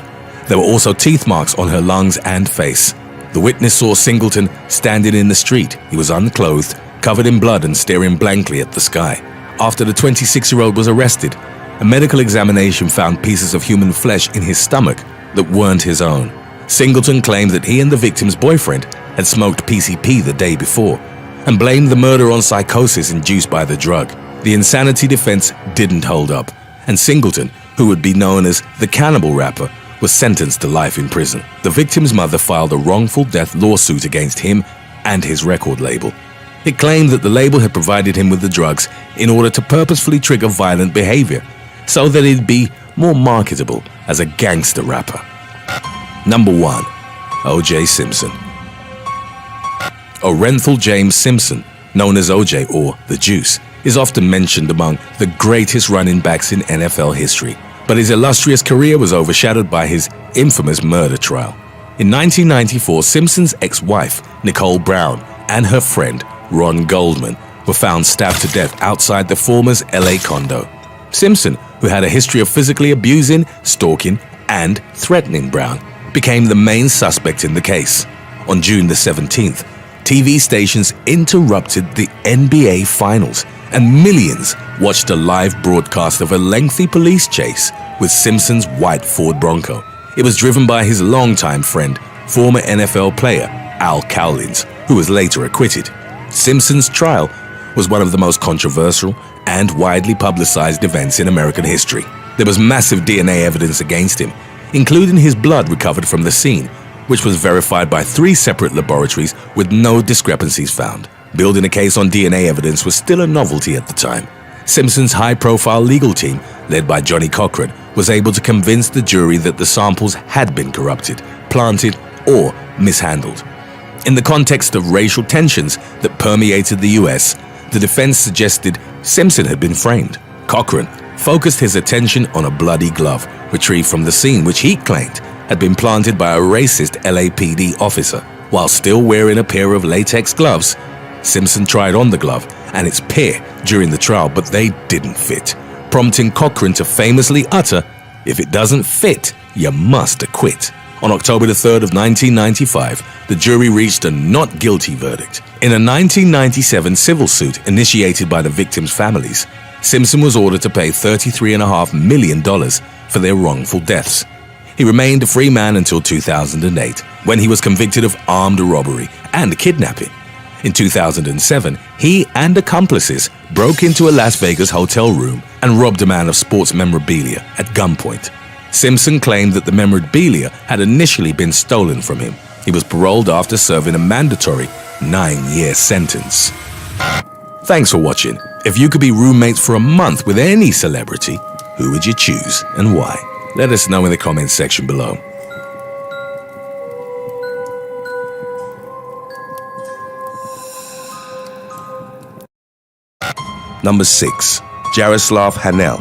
Speaker 1: There were also teeth marks on her lungs and face. The witness saw Singleton standing in the street. He was unclothed, covered in blood and staring blankly at the sky. After the 26-year-old was arrested, a medical examination found pieces of human flesh in his stomach that weren't his own. Singleton claimed that he and the victim's boyfriend had smoked PCP the day before and blamed the murder on psychosis induced by the drug. The insanity defense didn't hold up, and Singleton, who would be known as the Cannibal Rapper, was sentenced to life in prison. The victim's mother filed a wrongful death lawsuit against him and his record label. It claimed that the label had provided him with the drugs in order to purposefully trigger violent behavior, so that he'd be more marketable as a gangster rapper. Number 1. O.J. Simpson. Orenthal James Simpson, known as O.J. or The Juice, is often mentioned among the greatest running backs in NFL history, but his illustrious career was overshadowed by his infamous murder trial. In 1994, Simpson's ex-wife, Nicole Brown, and her friend, Ron Goldman, were found stabbed to death outside the former's LA condo. Simpson, who had a history of physically abusing, stalking, and threatening Brown, became the main suspect in the case. On June the 17th, TV stations interrupted the NBA Finals, and millions watched a live broadcast of a lengthy police chase with Simpson's white Ford Bronco. It was driven by his longtime friend, former NFL player Al Cowlins, who was later acquitted. Simpson's trial was one of the most controversial and widely publicized events in American history. There was massive DNA evidence against him, including his blood recovered from the scene, which was verified by 3 separate laboratories with no discrepancies found. Building a case on DNA evidence was still a novelty at the time. Simpson's high-profile legal team, led by Johnny Cochran, was able to convince the jury that the samples had been corrupted, planted, or mishandled. In the context of racial tensions that permeated the US, the defense suggested Simpson had been framed. Cochran focused his attention on a bloody glove retrieved from the scene, which he claimed had been planted by a racist LAPD officer. While still wearing a pair of latex gloves, Simpson tried on the glove and its pair during the trial, but they didn't fit, prompting Cochran to famously utter, "If it doesn't fit, you must acquit." On October 3rd of 1995, the jury reached a not guilty verdict. In a 1997 civil suit initiated by the victims' families, Simpson was ordered to pay $33.5 million for their wrongful deaths. He remained a free man until 2008, when he was convicted of armed robbery and kidnapping. In 2007, he and accomplices broke into a Las Vegas hotel room and robbed a man of sports memorabilia at gunpoint. Simpson claimed that the memorabilia had initially been stolen from him. He was paroled after serving a mandatory 9-year sentence. Thanks for watching. If you could be roommates for a month with any celebrity, who would you choose and why? Let us know in the comments section below. Number 6. Jaroslav Hanel.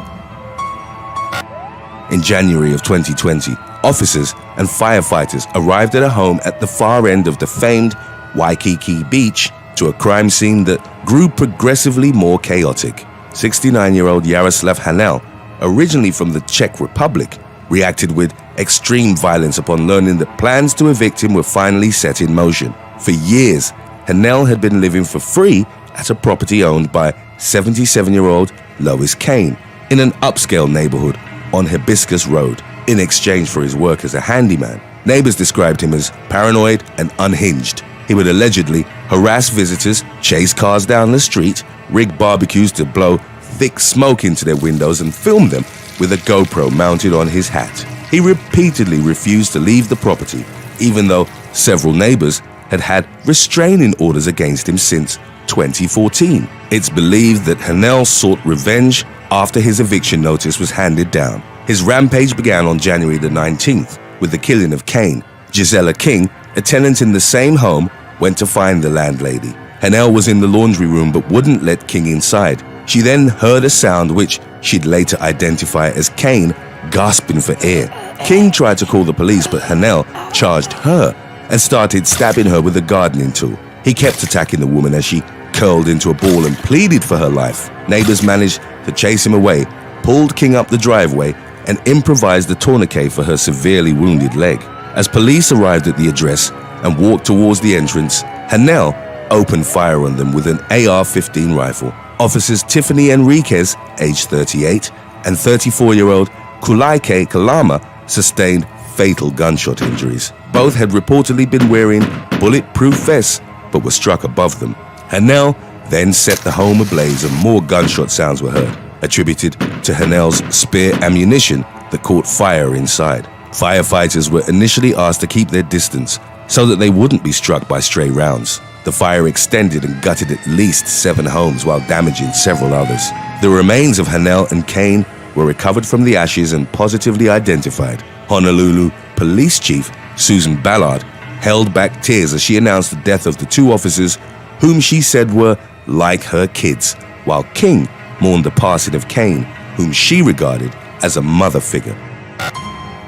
Speaker 1: In January of 2020, officers and firefighters arrived at a home at the far end of the famed Waikiki Beach to a crime scene that grew progressively more chaotic. 69-year-old Jaroslav Hanel, originally from the Czech Republic, reacted with extreme violence upon learning that plans to evict him were finally set in motion. For years, Hanel had been living for free at a property owned by 77-year-old Lois Kane in an upscale neighborhood on Hibiscus Road. In exchange for his work as a handyman, neighbors described him as paranoid and unhinged. He would allegedly harass visitors, chase cars down the street, rig barbecues to blow thick smoke into their windows, and film them with a GoPro mounted on his hat. He repeatedly refused to leave the property, even though several neighbors had had restraining orders against him since 2014. It's believed that Hanel sought revenge after his eviction notice was handed down. His rampage began on January the 19th with the killing of Kane. Gisela King, a tenant in the same home, went to find the landlady. Hanel was in the laundry room but wouldn't let King inside. She then heard a sound which she'd later identify as Kane gasping for air. King tried to call the police, but Hanel charged her and started stabbing her with a gardening tool. He kept attacking the woman as she curled into a ball and pleaded for her life. Neighbors managed to chase him away, pulled King up the driveway, and improvised a tourniquet for her severely wounded leg. As police arrived at the address and walked towards the entrance, Hanel opened fire on them with an AR-15 rifle. Officers Tiffany Enriquez, age 38, and 34-year-old Kulaike Kalama sustained fatal gunshot injuries. Both had reportedly been wearing bulletproof vests but were struck above them. Hanel then set the home ablaze and more gunshot sounds were heard, attributed to Hanel's spare ammunition that caught fire inside. Firefighters were initially asked to keep their distance so that they wouldn't be struck by stray rounds. The fire extended and gutted at least 7 homes while damaging several others. The remains of Hanel and Kane were recovered from the ashes and positively identified. Honolulu Police Chief Susan Ballard held back tears as she announced the death of the 2 officers whom she said were like her kids, while King mourned the passing of Kane, whom she regarded as a mother figure.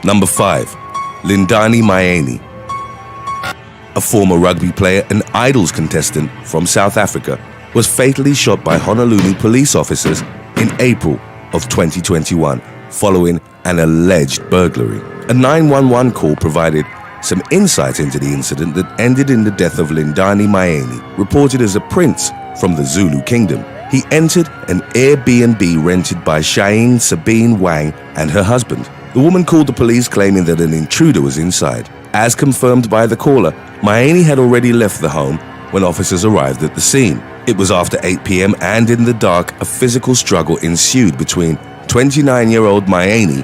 Speaker 1: Number 5. Lindani Maeni. A former rugby player and Idols contestant from South Africa was fatally shot by Honolulu police officers in April of 2021 following an alleged burglary. A 911 call provided some insight into the incident that ended in the death of Lindani Maeni, reported as a prince from the Zulu kingdom. He entered an Airbnb rented by Shaine Sabine Wang and her husband. The woman called the police claiming that an intruder was inside. As confirmed by the caller, Maeni had already left the home when officers arrived at the scene. It was after 8 p.m. and in the dark, a physical struggle ensued between 29-year-old Maeni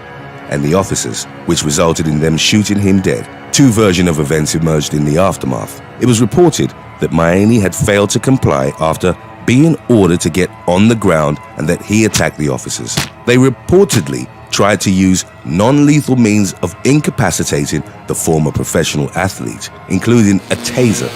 Speaker 1: and the officers, which resulted in them shooting him dead. 2 versions of events emerged in the aftermath. It was reported that Maeni had failed to comply after being ordered to get on the ground and that he attacked the officers. They reportedly tried to use non-lethal means of incapacitating the former professional athlete, including a taser,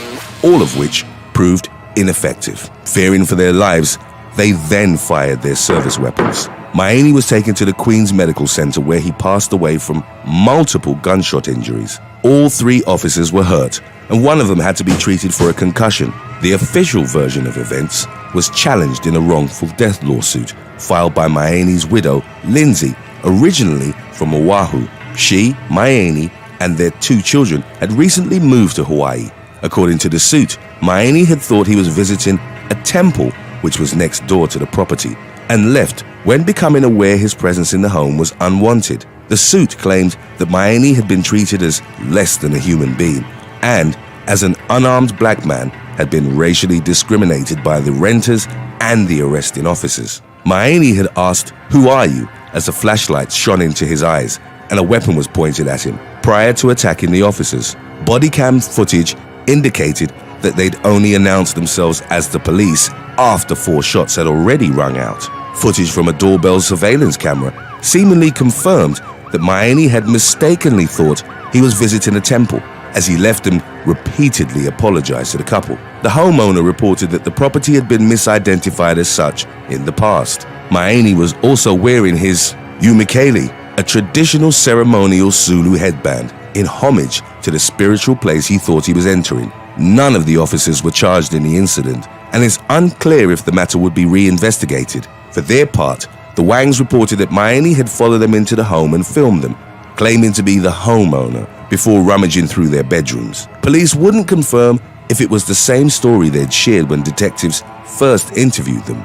Speaker 1: all of which proved ineffective. Fearing for their lives, They then fired their service weapons. Maini was taken to the Queen's Medical Center where he passed away from multiple gunshot injuries. All 3 officers were hurt, and one of them had to be treated for a concussion. The official version of events was challenged in a wrongful death lawsuit filed by Maini's widow, Lindsay, originally from Oahu. She, Maini, and their 2 children had recently moved to Hawaii. According to the suit, Maini had thought he was visiting a temple which was next door to the property, and left when becoming aware his presence in the home was unwanted. The suit claimed that Maini had been treated as less than a human being, and as an unarmed black man had been racially discriminated by the renters and the arresting officers. Maini had asked, "Who are you?" as the flashlight shone into his eyes and a weapon was pointed at him prior to attacking the officers. Body cam footage indicated that they'd only announced themselves as the police after 4 shots had already rung out. Footage from a doorbell surveillance camera seemingly confirmed that Maini had mistakenly thought he was visiting a temple, as he left and repeatedly apologized to the couple. The homeowner reported that the property had been misidentified as such in the past. Maini was also wearing his umikele, a traditional ceremonial Zulu headband, in homage to the spiritual place he thought he was entering. None of the officers were charged in the incident, and it's unclear if the matter would be reinvestigated. For their part, the Wangs reported that Maini had followed them into the home and filmed them, claiming to be the homeowner, before rummaging through their bedrooms. Police wouldn't confirm if it was the same story they'd shared when detectives first interviewed them.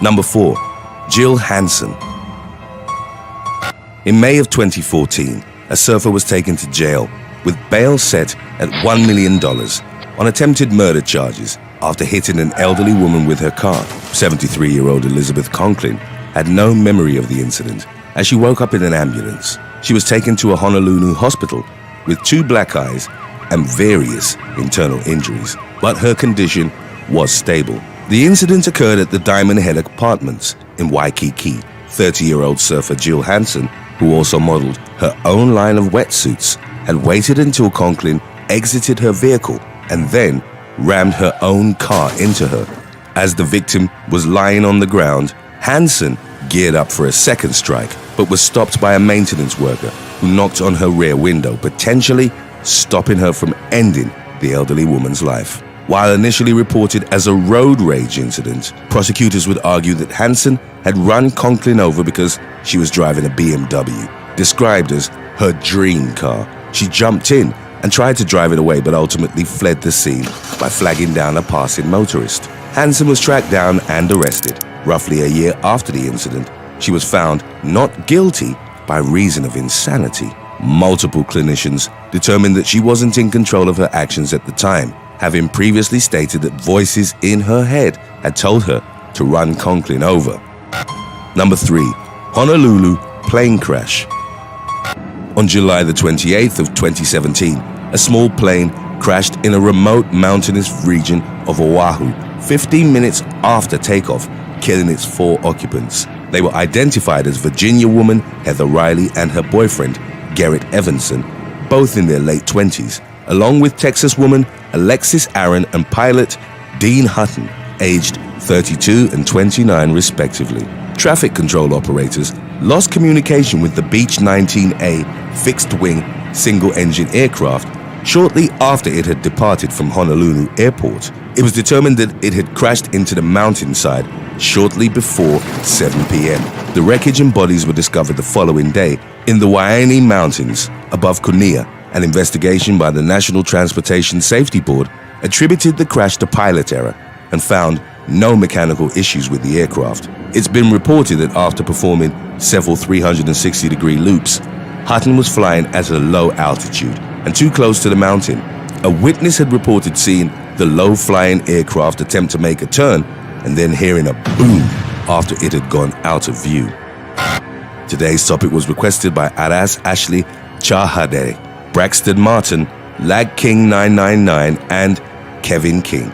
Speaker 1: Number 4. Jill Hansen. In May of 2014, a surfer was taken to jail with bail set at $1 million on attempted murder charges after hitting an elderly woman with her car. 73-year-old Elizabeth Conklin had no memory of the incident as she woke up in an ambulance. She was taken to a Honolulu hospital with 2 black eyes and various internal injuries, but her condition was stable. The incident occurred at the Diamond Head Apartments in Waikiki. 30-year-old surfer Jill Hansen, who also modeled her own line of wetsuits, had waited until Conklin exited her vehicle and then rammed her own car into her. As the victim was lying on the ground, Hansen geared up for a second strike, but was stopped by a maintenance worker who knocked on her rear window, potentially stopping her from ending the elderly woman's life. While initially reported as a road rage incident, prosecutors would argue that Hansen had run Conklin over because she was driving a BMW, described as her dream car. She jumped in and tried to drive it away, but ultimately fled the scene by flagging down a passing motorist. Hansen was tracked down and arrested. Roughly a year after the incident, she was found not guilty by reason of insanity. Multiple clinicians determined that she wasn't in control of her actions at the time, having previously stated that voices in her head had told her to run Conklin over. Number 3. Honolulu plane crash. On July the 28th of 2017, a small plane crashed in a remote mountainous region of Oahu 15 minutes after takeoff, killing its 4 occupants. They were identified as Virginia woman Heather Riley and her boyfriend, Garrett Evanson, both in their late 20s, along with Texas woman Alexis Aaron and pilot Dean Hutton, aged 32 and 29 respectively. Traffic control operators lost communication with the Beech 19A fixed-wing, single-engine aircraft shortly after it had departed from Honolulu Airport. It was determined that it had crashed into the mountainside shortly before 7 p.m. The wreckage and bodies were discovered the following day in the Waianae Mountains above Kunia. An investigation by the National Transportation Safety Board attributed the crash to pilot error and found no mechanical issues with the aircraft. It's been reported that after performing several 360-degree loops, Hutton was flying at a low altitude and too close to the mountain. A witness had reported seeing the low-flying aircraft attempt to make a turn and then hearing a boom after it had gone out of view. Today's topic was requested by Aras Ashley Chahade, Braxton Martin, Lag King 999, and Kevin King.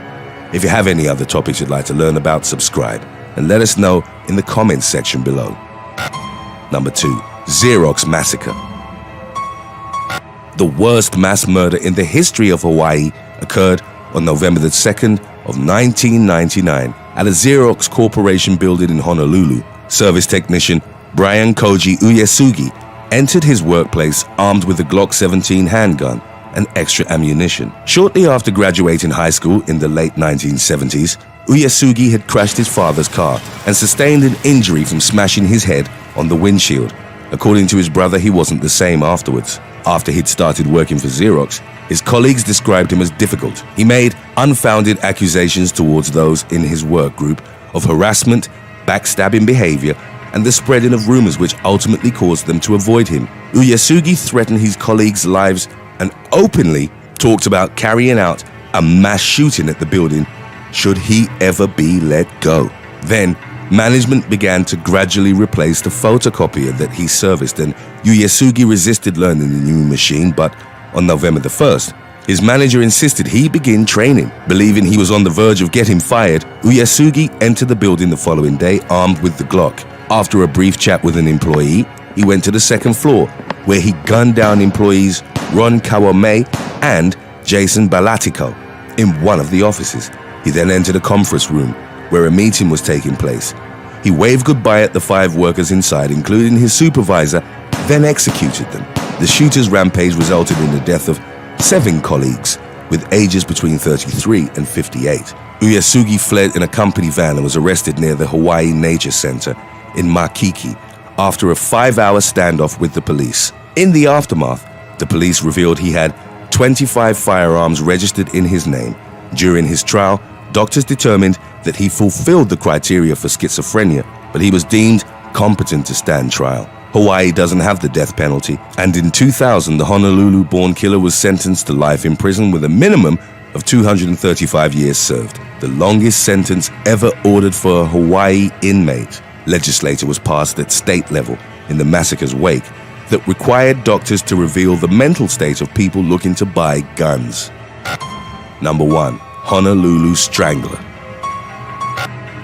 Speaker 1: If you have any other topics you'd like to learn about, subscribe and let us know in the comments section below. Number 2. Xerox Massacre. The worst mass murder in the history of Hawaii occurred on November the 2nd of 1999 At a Xerox Corporation building in Honolulu, service technician Brian Koji Uesugi entered his workplace armed with a Glock 17 handgun and extra ammunition. Shortly after graduating high school in the late 1970s, Uesugi had crashed his father's car and sustained an injury from smashing his head on the windshield. According to his brother, he wasn't the same afterwards. After he'd started working for Xerox, his colleagues described him as difficult. He made unfounded accusations towards those in his work group of harassment, backstabbing behavior, and the spreading of rumors which ultimately caused them to avoid him. Uesugi threatened his colleagues' lives and openly talked about carrying out a mass shooting at the building should he ever be let go. Then, management began to gradually replace the photocopier that he serviced, and Uesugi resisted learning the new machine, but on November the 1st, his manager insisted he begin training. Believing he was on the verge of getting fired, Uesugi entered the building the following day armed with the Glock. After a brief chat with an employee, he went to the second floor, where he gunned down employees Ron Kawame and Jason Balatico in one of the offices. He then entered a conference room where a meeting was taking place. He waved goodbye at the 5 workers inside, including his supervisor, then executed them. The shooter's rampage resulted in the death of 7 colleagues with ages between 33 and 58. Uesugi fled in a company van and was arrested near the Hawaii Nature Center in Makiki after a 5-hour standoff with the police. In the aftermath, the police revealed he had 25 firearms registered in his name. During his trial, doctors determined that he fulfilled the criteria for schizophrenia, but he was deemed competent to stand trial. Hawaii doesn't have the death penalty, and in 2000, the Honolulu-born killer was sentenced to life in prison with a minimum of 235 years served, the longest sentence ever ordered for a Hawaii inmate. Legislation was passed at state level in the massacre's wake that required doctors to reveal the mental state of people looking to buy guns. Number 1. Honolulu Strangler.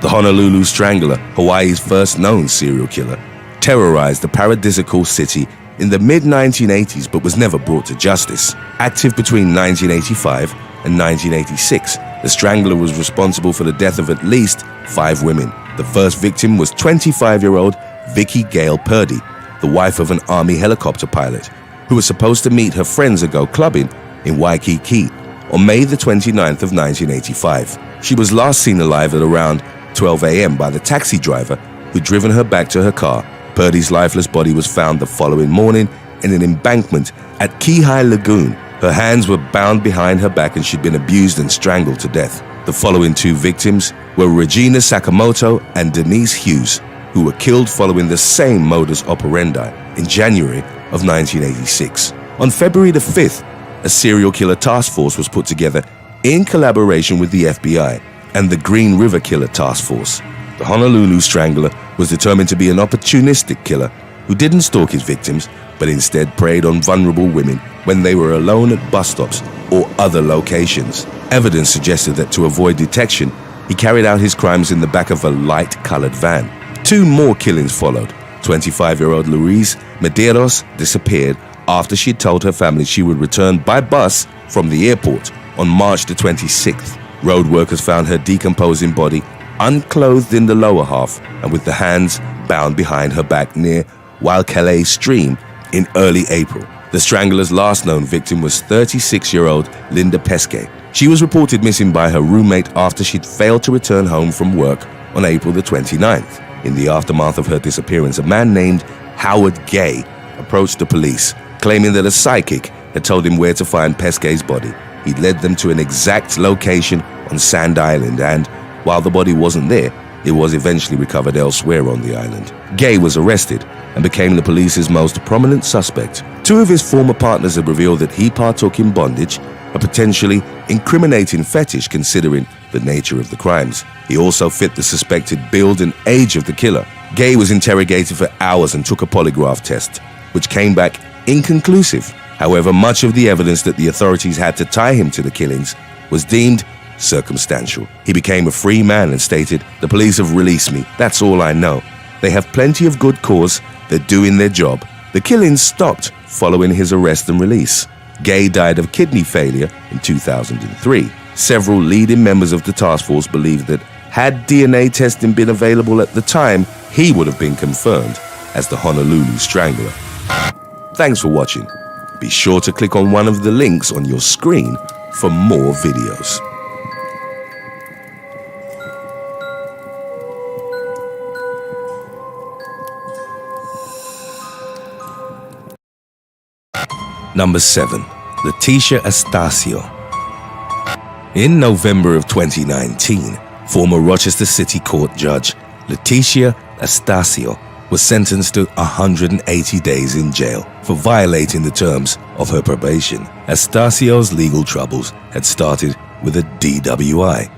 Speaker 1: The Honolulu Strangler, Hawaii's first known serial killer, terrorized the paradisiacal city in the mid-1980s but was never brought to justice. Active between 1985 and 1986, the Strangler was responsible for the death of at least 5 women. The first victim was 25-year-old Vicky Gale Purdy, the wife of an Army helicopter pilot, who was supposed to meet her friends and go clubbing in Waikiki on May the 29th of 1985. She was last seen alive at around 12 a.m. by the taxi driver who'd driven her back to her car. Purdy's lifeless body was found the following morning in an embankment at Kihei Lagoon. Her hands were bound behind her back and she'd been abused and strangled to death. The following 2 victims were Regina Sakamoto and Denise Hughes, who were killed following the same modus operandi in January of 1986. On February the 5th, a serial killer task force was put together in collaboration with the FBI and the Green River Killer Task Force. The Honolulu Strangler was determined to be an opportunistic killer who didn't stalk his victims, but instead preyed on vulnerable women when they were alone at bus stops or other locations. Evidence suggested that to avoid detection, he carried out his crimes in the back of a light-colored van. 2 more killings followed. 25-year-old Louise Medeiros disappeared after she told her family she would return by bus from the airport on March the 26th. Road workers found her decomposing body unclothed in the lower half and with the hands bound behind her back near Waikele Stream in early April. The Strangler's last known victim was 36-year-old Linda Pesce. She was reported missing by her roommate after she'd failed to return home from work on April the 29th. In the aftermath of her disappearance, a man named Howard Gay approached the police, claiming that a psychic had told him where to find Pesce's body. He'd led them to an exact location on Sand Island, and while the body wasn't there, it was eventually recovered elsewhere on the island. Gay was arrested and became the police's most prominent suspect. 2 of his former partners had revealed that he partook in bondage, a potentially incriminating fetish considering the nature of the crimes. He also fit the suspected build and age of the killer. Gay was interrogated for hours and took a polygraph test, which came back inconclusive. However, much of the evidence that the authorities had to tie him to the killings was deemed circumstantial. He became a free man and stated, "The police have released me. That's all I know. They have plenty of good cause. They're doing their job." The killings stopped following his arrest and release. Gay died of kidney failure in 2003. Several leading members of the task force believed that Had DNA testing been available at the time, he would have been confirmed as the Honolulu Strangler. Thanks for watching. Be sure to click on one of the links on your screen for more videos. Number 7. Leticia Estacio. In November of 2019, former Rochester City Court Judge Leticia Estacio was sentenced to 180 days in jail for violating the terms of her probation. Estacio's legal troubles had started with a DWI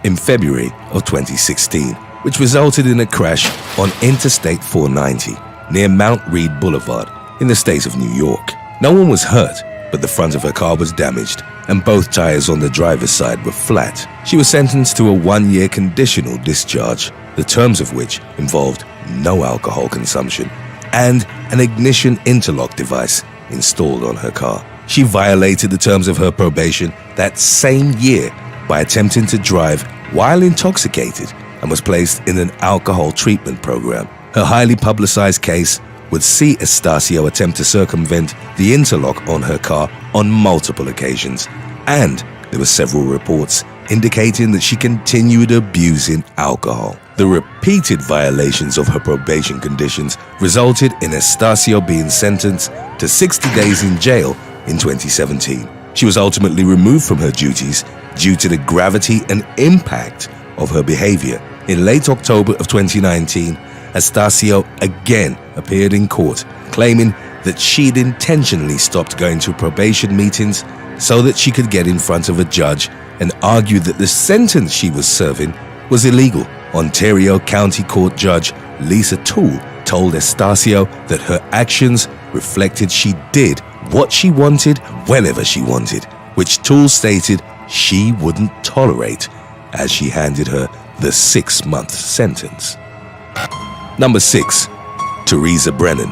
Speaker 1: in February of 2016, which resulted in a crash on Interstate 490 near Mount Read Boulevard in the state of New York. No one was hurt, but the front of her car was damaged and both tires on the driver's side were flat. She was sentenced to a 1-year conditional discharge, the terms of which involved no alcohol consumption and an ignition interlock device installed on her car. She violated the terms of her probation that same year by attempting to drive while intoxicated and was placed in an alcohol treatment program. Her highly publicized case would see Estacio attempt to circumvent the interlock on her car on multiple occasions, and there were several reports indicating that she continued abusing alcohol. The repeated violations of her probation conditions resulted in Estacio being sentenced to 60 days in jail in 2017. She was ultimately removed from her duties due to the gravity and impact of her behavior. In late October of 2019, Estacio again appeared in court, claiming that she'd intentionally stopped going to probation meetings so that she could get in front of a judge and argued that the sentence she was serving was illegal. Ontario County Court Judge Lisa Toole told Estacio that her actions reflected she did what she wanted whenever she wanted, which Toole stated she wouldn't tolerate as she handed her the 6-month sentence. Number 6. Teresa Brennan.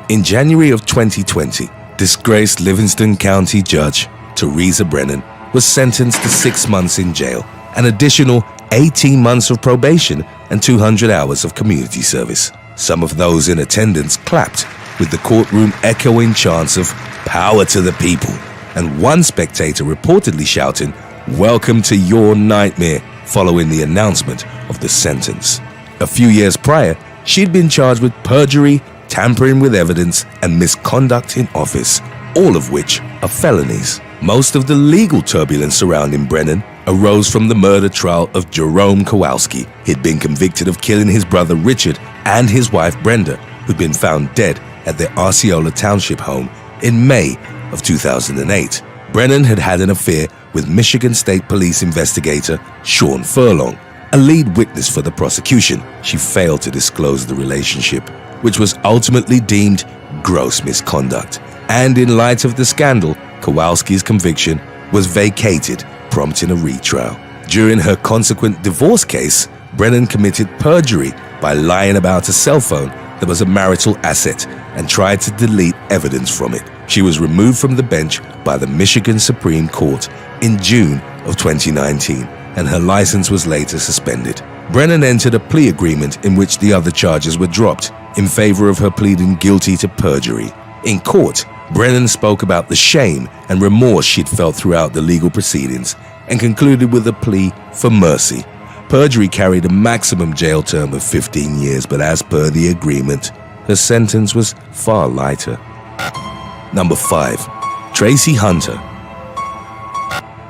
Speaker 1: In January of 2020, disgraced Livingston County Judge Teresa Brennan was sentenced to 6 months in jail, an additional 18 months of probation, and 200 hours of community service. Some of those in attendance clapped, with the courtroom echoing chants of "Power to the people," and one spectator reportedly shouting, "Welcome to your nightmare," following the announcement of the sentence. A few years prior, she'd been charged with perjury, tampering with evidence, and misconduct in office, all of which are felonies. Most of the legal turbulence surrounding Brennan arose from the murder trial of Jerome Kowalski. He'd been convicted of killing his brother Richard and his wife Brenda, who'd been found dead at their Osceola Township home in May of 2008. Brennan had had an affair with Michigan State Police investigator Sean Furlong, a lead witness for the prosecution. She failed to disclose the relationship, which was ultimately deemed gross misconduct. And in light of the scandal, Kowalski's conviction was vacated, prompting a retrial. During her consequent divorce case, Brennan committed perjury by lying about a cell phone that was a marital asset and tried to delete evidence from it. She was removed from the bench by the Michigan Supreme Court in June of 2019, and her license was later suspended. Brennan entered a plea agreement in which the other charges were dropped in favor of her pleading guilty to perjury. In court, Brennan spoke about the shame and remorse she'd felt throughout the legal proceedings and concluded with a plea for mercy. Perjury carried a maximum jail term of 15 years, but as per the agreement, her sentence was far lighter. Number 5. Tracy Hunter.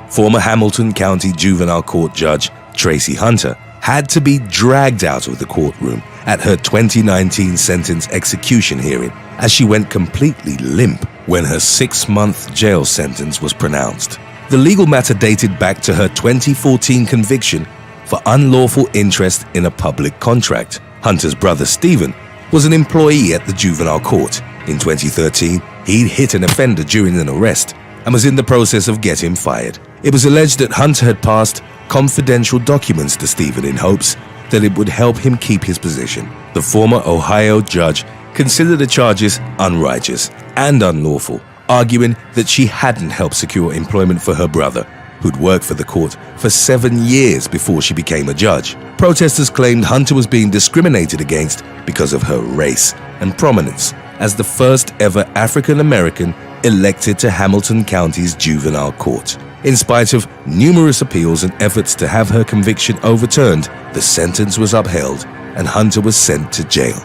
Speaker 1: Former Hamilton County Juvenile Court Judge Tracy Hunter had to be dragged out of the courtroom at her 2019 sentence execution hearing as she went completely limp when her 6-month jail sentence was pronounced. The legal matter dated back to her 2014 conviction for unlawful interest in a public contract. Hunter's brother Stephen was an employee at the juvenile court. In 2013, he'd hit an offender during an arrest and was in the process of getting fired. It was alleged that Hunter had passed confidential documents to Stephen in hopes that it would help him keep his position. The former Ohio judge considered the charges unrighteous and unlawful, arguing that she hadn't helped secure employment for her brother, who'd worked for the court for 7 years before she became a judge. Protesters claimed Hunter was being discriminated against because of her race and prominence as the first ever African-American elected to Hamilton County's juvenile court. In spite of numerous appeals and efforts to have her conviction overturned, the sentence was upheld and Hunter was sent to jail.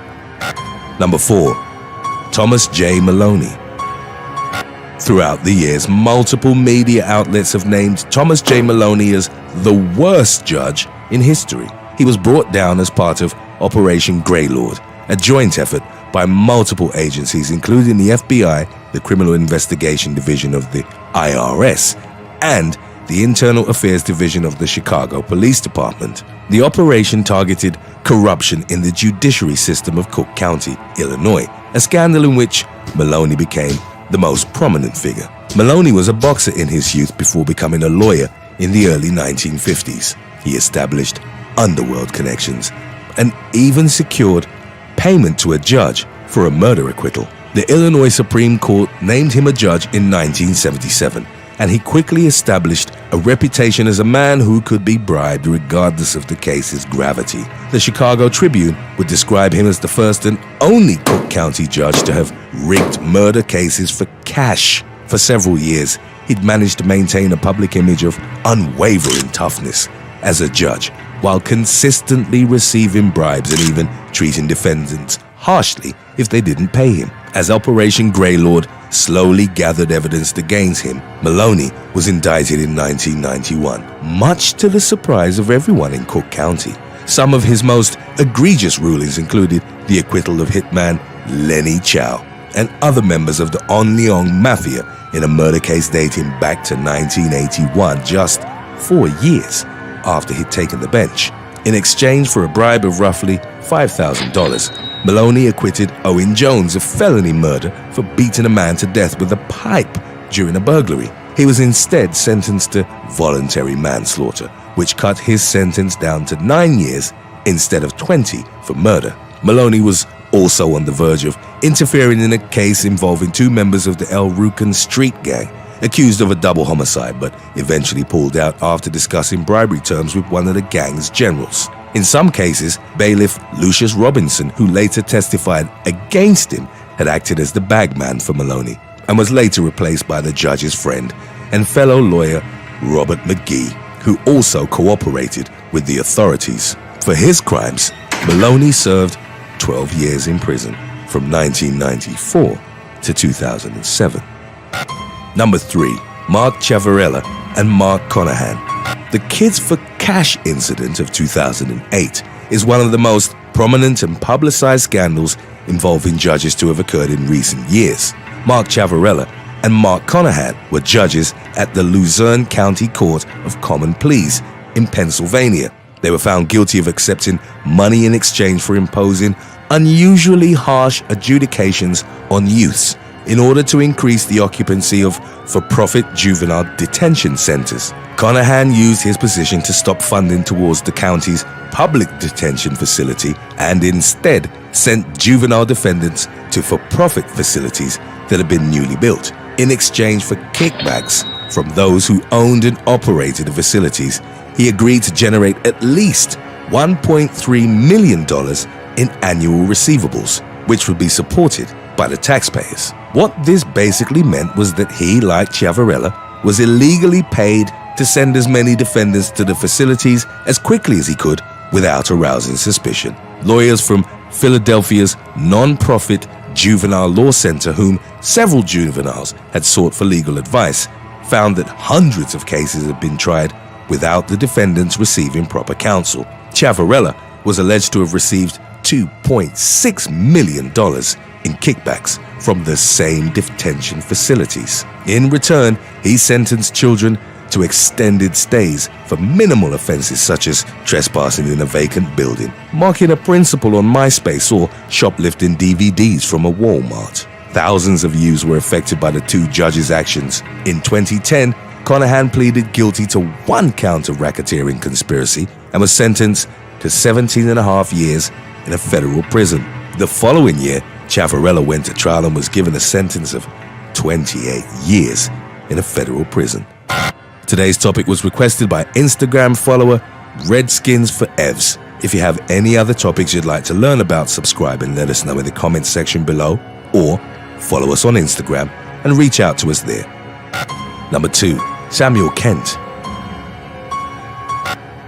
Speaker 1: Number 4. Thomas J. Maloney. Throughout the years, multiple media outlets have named Thomas J. Maloney as the worst judge in history. He was brought down as part of Operation Greylord, a joint effort by multiple agencies including the FBI, the Criminal Investigation Division of the IRS, and the Internal Affairs Division of the Chicago Police Department. The operation targeted corruption in the judiciary system of Cook County, Illinois, a scandal in which Maloney became the most prominent figure. Maloney was a boxer in his youth before becoming a lawyer in the early 1950s. He established underworld connections and even secured payment to a judge for a murder acquittal. The Illinois Supreme Court named him a judge in 1977, and he quickly established a reputation as a man who could be bribed regardless of the case's gravity. The Chicago Tribune would describe him as the first and only Cook County judge to have rigged murder cases for cash. For several years, he'd managed to maintain a public image of unwavering toughness as a judge, while consistently receiving bribes and even treating defendants harshly if they didn't pay him. As Operation Greylord slowly gathered evidence against him, Maloney was indicted in 1991, much to the surprise of everyone in Cook County. Some of his most egregious rulings included the acquittal of hitman Lenny Chow and other members of the On Leong Mafia in a murder case dating back to 1981, just 4 years after he'd taken the bench. In exchange for a bribe of roughly $5,000, Maloney acquitted Owen Jones of felony murder for beating a man to death with a pipe during a burglary. He was instead sentenced to voluntary manslaughter, which cut his sentence down to 9 years instead of 20 for murder. Maloney was also on the verge of interfering in a case involving 2 members of the El Rucan street gang, accused of a double homicide, but eventually pulled out after discussing bribery terms with one of the gang's generals. In some cases, bailiff Lucius Robinson, who later testified against him, had acted as the bagman for Maloney and was later replaced by the judge's friend and fellow lawyer Robert McGee, who also cooperated with the authorities. For his crimes, Maloney served 12 years in prison from 1994 to 2007. Number 3. Mark Ciavarella and Mark Conahan. The Kids for Cash incident of 2008 is one of the most prominent and publicized scandals involving judges to have occurred in recent years. Mark Ciavarella and Mark Conahan were judges at the Luzerne County Court of Common Pleas in Pennsylvania. They were found guilty of accepting money in exchange for imposing unusually harsh adjudications on youths in order to increase the occupancy of for-profit juvenile detention centers. Conahan used his position to stop funding towards the county's public detention facility and instead sent juvenile defendants to for-profit facilities that had been newly built. In exchange for kickbacks from those who owned and operated the facilities, he agreed to generate at least $1.3 million in annual receivables, which would be supported by the taxpayers. What this basically meant was that he, like Ciavarella, was illegally paid to send as many defendants to the facilities as quickly as he could without arousing suspicion. Lawyers from Philadelphia's non-profit Juvenile Law Center, whom several juveniles had sought for legal advice, found that hundreds of cases had been tried without the defendants receiving proper counsel. Ciavarella was alleged to have received $2.6 million in kickbacks from the same detention facilities. In return, he sentenced children to extended stays for minimal offenses such as trespassing in a vacant building, marking a principal on MySpace, or shoplifting DVDs from a Walmart. Thousands of youths were affected by the 2 judges' actions. In 2010, Conahan pleaded guilty to 1 count of racketeering conspiracy and was sentenced to 17.5 years in a federal prison. The following year, Ciavarella went to trial and was given a sentence of 28 years in a federal prison. Today's topic was requested by Instagram follower Redskins for Evs. If you have any other topics you'd like to learn about, subscribe and let us know in the comments section below, or follow us on Instagram and reach out to us there. Number 2. Samuel Kent.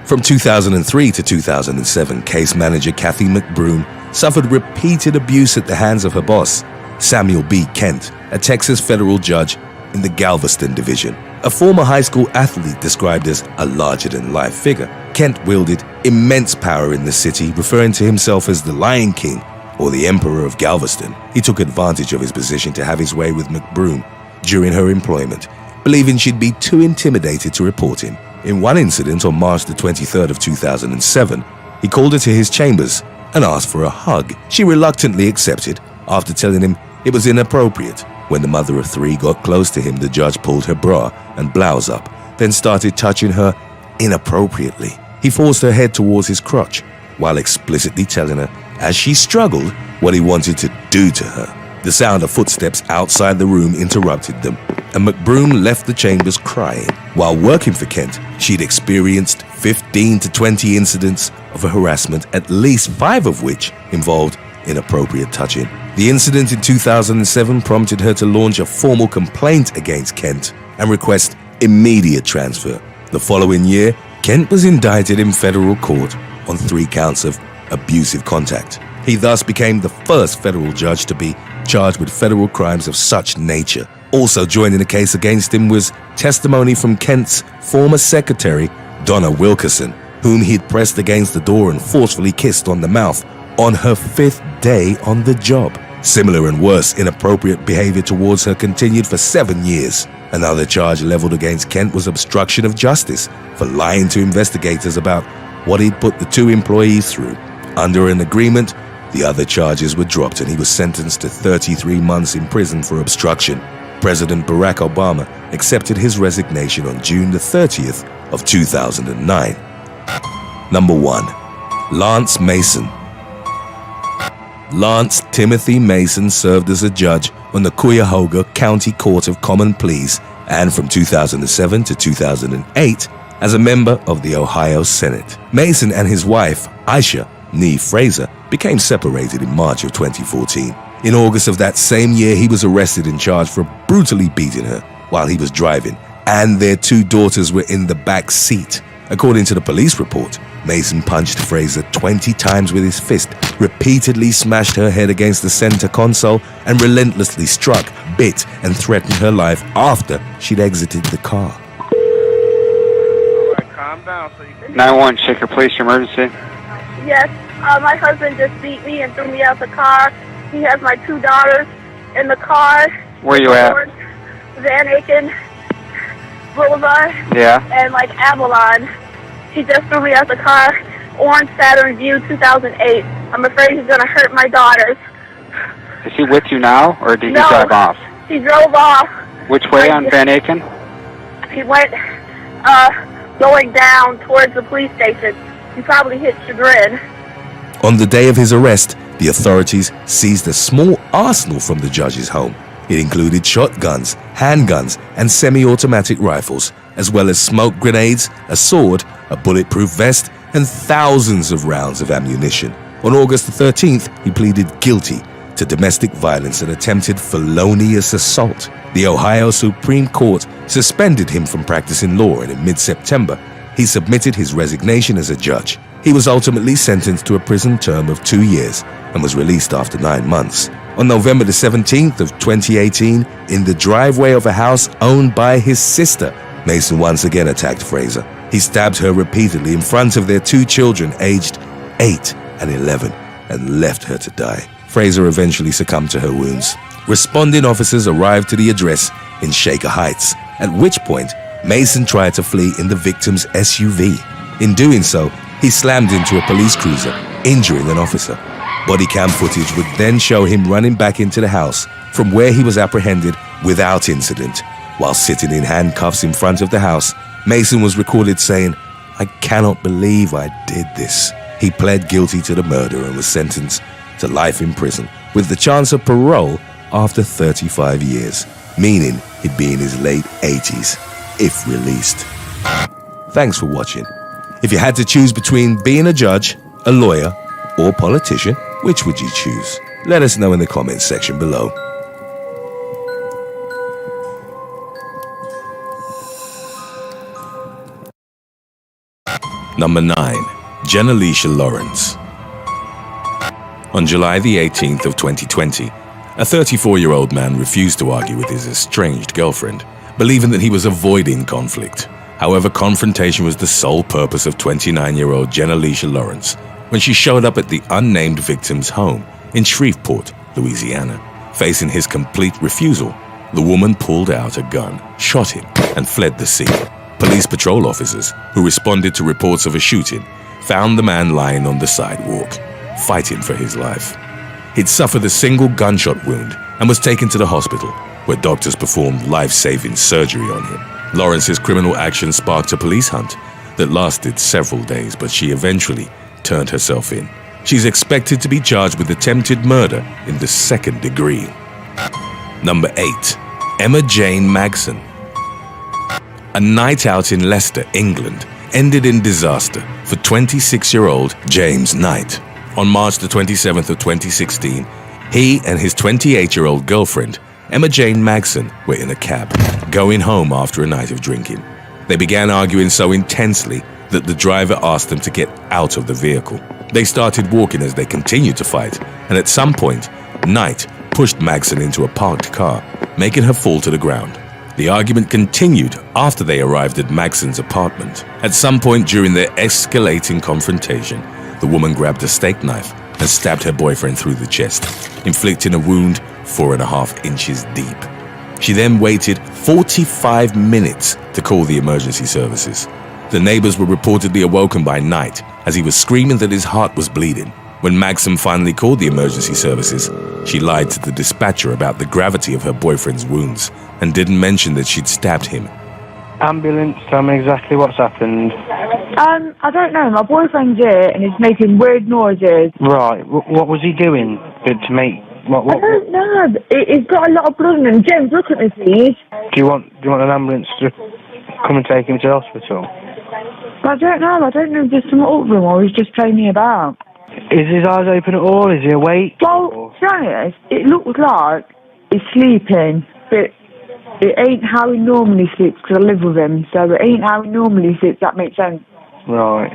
Speaker 1: From 2003 to 2007, case manager Kathy McBroom suffered repeated abuse at the hands of her boss, Samuel B. Kent, a Texas federal judge in the Galveston division. A former high school athlete described as a larger-than-life figure, Kent wielded immense power in the city, referring to himself as the Lion King or the Emperor of Galveston. He took advantage of his position to have his way with McBroom during her employment, believing she'd be too intimidated to report him. In one incident on March the 23rd of 2007, he called her to his chambers and asked for a hug. She reluctantly accepted after telling him it was inappropriate. When the mother of 3 got close to him, the judge pulled her bra and blouse up, then started touching her inappropriately. He forced her head towards his crotch while explicitly telling her, as she struggled, what he wanted to do to her. The sound of footsteps outside the room interrupted them, and McBroom left the chambers crying. While working for Kent, she'd experienced 15 to 20 incidents of harassment, at least 5 of which involved inappropriate touching. The incident in 2007 prompted her to launch a formal complaint against Kent and request immediate transfer. The following year, Kent was indicted in federal court on 3 counts of abusive contact. He thus became the first federal judge to be charged with federal crimes of such nature. Also joining the case against him was testimony from Kent's former secretary, Donna Wilkerson, whom he'd pressed against the door and forcefully kissed on the mouth on her 5th day on the job. Similar and worse inappropriate behavior towards her continued for 7 years. Another charge leveled against Kent was obstruction of justice for lying to investigators about what he'd put the 2 employees through. Under an agreement, the other charges were dropped and he was sentenced to 33 months in prison for obstruction. President Barack Obama accepted his resignation on June the 30th of 2009. Number 1. Lance Mason. Lance Timothy Mason served as a judge on the Cuyahoga County Court of Common Pleas and from 2007 to 2008 as a member of the Ohio Senate. Mason and his wife, Aisha Nee Fraser, became separated in March of 2014. In August of that same year, he was arrested and charged for brutally beating her while he was driving, and their 2 daughters were in the back seat. According to the police report, Mason punched Fraser 20 times with his fist, repeatedly smashed her head against the center console, and relentlessly struck, bit, and threatened her life after she'd exited the car.
Speaker 2: All right, calm down so you can...
Speaker 3: 911, Shaker Police, emergency.
Speaker 4: Yes, my husband just beat me and threw me out the car. He has my 2 daughters in the car.
Speaker 3: Where you at?
Speaker 4: Van Aken Boulevard.
Speaker 3: Yeah.
Speaker 4: And Avalon. He just threw me out the car. Orange Saturn View 2008. I'm afraid he's going to hurt my daughters.
Speaker 3: Is he with you now, or did he
Speaker 4: No,
Speaker 3: drive off?
Speaker 4: He drove off.
Speaker 3: Which way on Van Aken?
Speaker 4: He went going down towards the police station. He probably hit Chagrin.
Speaker 1: On the day of his arrest, the authorities seized a small arsenal from the judge's home. It included shotguns, handguns, and semi-automatic rifles, as well as smoke grenades, a sword, a bulletproof vest, and thousands of rounds of ammunition. On August the 13th, he pleaded guilty to domestic violence and attempted felonious assault. The Ohio Supreme Court suspended him from practicing law, and in mid-September, he submitted his resignation as a judge. He was ultimately sentenced to a prison term of 2 years and was released after 9 months. On November the 17th of 2018, in the driveway of a house owned by his sister, Mason once again attacked Fraser. He stabbed her repeatedly in front of their 2 children, aged 8 and 11, and left her to die. Fraser eventually succumbed to her wounds. Responding officers arrived to the address in Shaker Heights, at which point Mason tried to flee in the victim's SUV. In doing so, he slammed into a police cruiser, injuring an officer. Body cam footage would then show him running back into the house, from where he was apprehended without incident. While sitting in handcuffs in front of the house, Mason was recorded saying, "I cannot believe I did this." He pled guilty to the murder and was sentenced to life in prison, with the chance of parole after 35 years, meaning he'd be in his late 80s. if released. Thanks for watching. If you had to choose between being a judge, a lawyer, or politician, which would you choose? Let us know in the comments section below. Number 9. Jenalicia Lawrence. On July the 18th of 2020, a 34-year-old man refused to argue with his estranged girlfriend, believing that he was avoiding conflict. However, confrontation was the sole purpose of 29-year-old Jenalicia Lawrence when she showed up at the unnamed victim's home in Shreveport, Louisiana. Facing his complete refusal, the woman pulled out a gun, shot him, and fled the scene. Police patrol officers, who responded to reports of a shooting, found the man lying on the sidewalk, fighting for his life. He'd suffered a single gunshot wound and was taken to the hospital, where doctors performed life-saving surgery on him. Lawrence's criminal action sparked a police hunt that lasted several days, but she eventually turned herself in. She's expected to be charged with attempted murder in the 2nd degree. Number 8. Emma Jane Magson. A night out in Leicester, England, ended in disaster for 26-year-old James Knight. On March the 27th of 2016, he and his 28-year-old girlfriend, Emma Jane Magson, were in a cab, going home after a night of drinking. They began arguing so intensely that the driver asked them to get out of the vehicle. They started walking as they continued to fight, and at some point, Knight pushed Magson into a parked car, making her fall to the ground. The argument continued after they arrived at Magson's apartment. At some point during their escalating confrontation, the woman grabbed a steak knife and stabbed her boyfriend through the chest, inflicting a wound 4.5 inches deep. She then waited 45 minutes to call the emergency services. The neighbors were reportedly awoken by Knight as he was screaming that his heart was bleeding. When Magson finally called the emergency services, she lied to the dispatcher about the gravity of her boyfriend's wounds and didn't mention that she'd stabbed him.
Speaker 2: Ambulance, tell me exactly what's happened.
Speaker 5: I don't know. My boyfriend's here and he's making weird noises.
Speaker 2: Right, what was he doing to make... What?
Speaker 5: I don't know. He's got a lot of blood in him. James, look at me, please.
Speaker 2: Do you want an ambulance to come and take him to the hospital?
Speaker 5: I don't know. I don't know if there's something up with him or he's just playing me about.
Speaker 2: Is his eyes open at all? Is he awake?
Speaker 5: Well, to be honest, it looks like he's sleeping, but it ain't how he normally sleeps because I live with him, so it ain't how he normally sleeps, that makes sense.
Speaker 2: Right.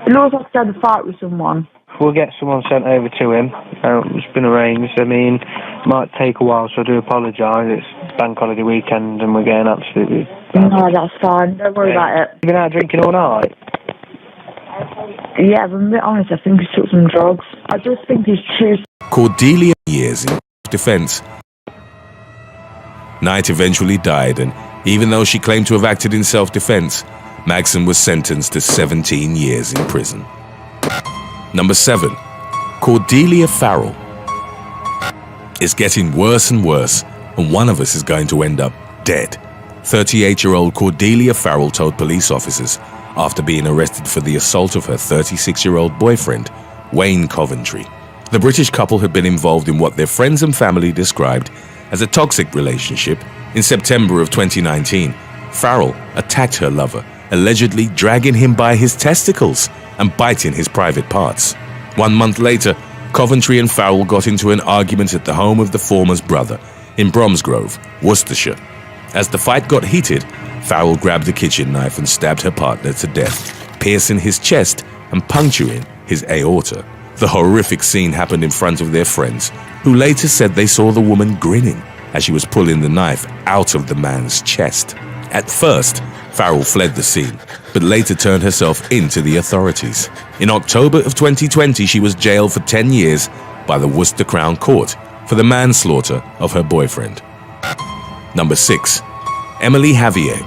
Speaker 5: It looks like he's had a fight with someone.
Speaker 2: We'll get someone sent over to him. It's been arranged. I mean, it might take a while, so I do apologise. It's bank holiday weekend and we're getting absolutely...
Speaker 5: No, that's fine. Don't worry about it.
Speaker 2: You've been out drinking all night?
Speaker 5: Yeah, but I'm a bit honest, I think he took some drugs. I just think he's too...
Speaker 1: Cordelia years in defense. Knight eventually died, and even though she claimed to have acted in self-defense, Magson was sentenced to 17 years in prison. Number 7. Cordelia Farrell. It's getting worse and worse, and one of us is going to end up dead. 38-year-old Cordelia Farrell told police officers after being arrested for the assault of her 36-year-old boyfriend, Wayne Coventry. The British couple had been involved in what their friends and family described as a toxic relationship. In September of 2019, Farrell attacked her lover, allegedly dragging him by his testicles and biting his private parts. 1 month later, Coventry and Farrell got into an argument at the home of the former's brother in Bromsgrove, Worcestershire. As the fight got heated, Farrell grabbed a kitchen knife and stabbed her partner to death, piercing his chest and puncturing his aorta. The horrific scene happened in front of their friends, who later said they saw the woman grinning as she was pulling the knife out of the man's chest. At first, Farrell fled the scene, but later turned herself in to the authorities. In October of 2020, she was jailed for 10 years by the Worcester Crown Court for the manslaughter of her boyfriend. Number 6. Emily Javier.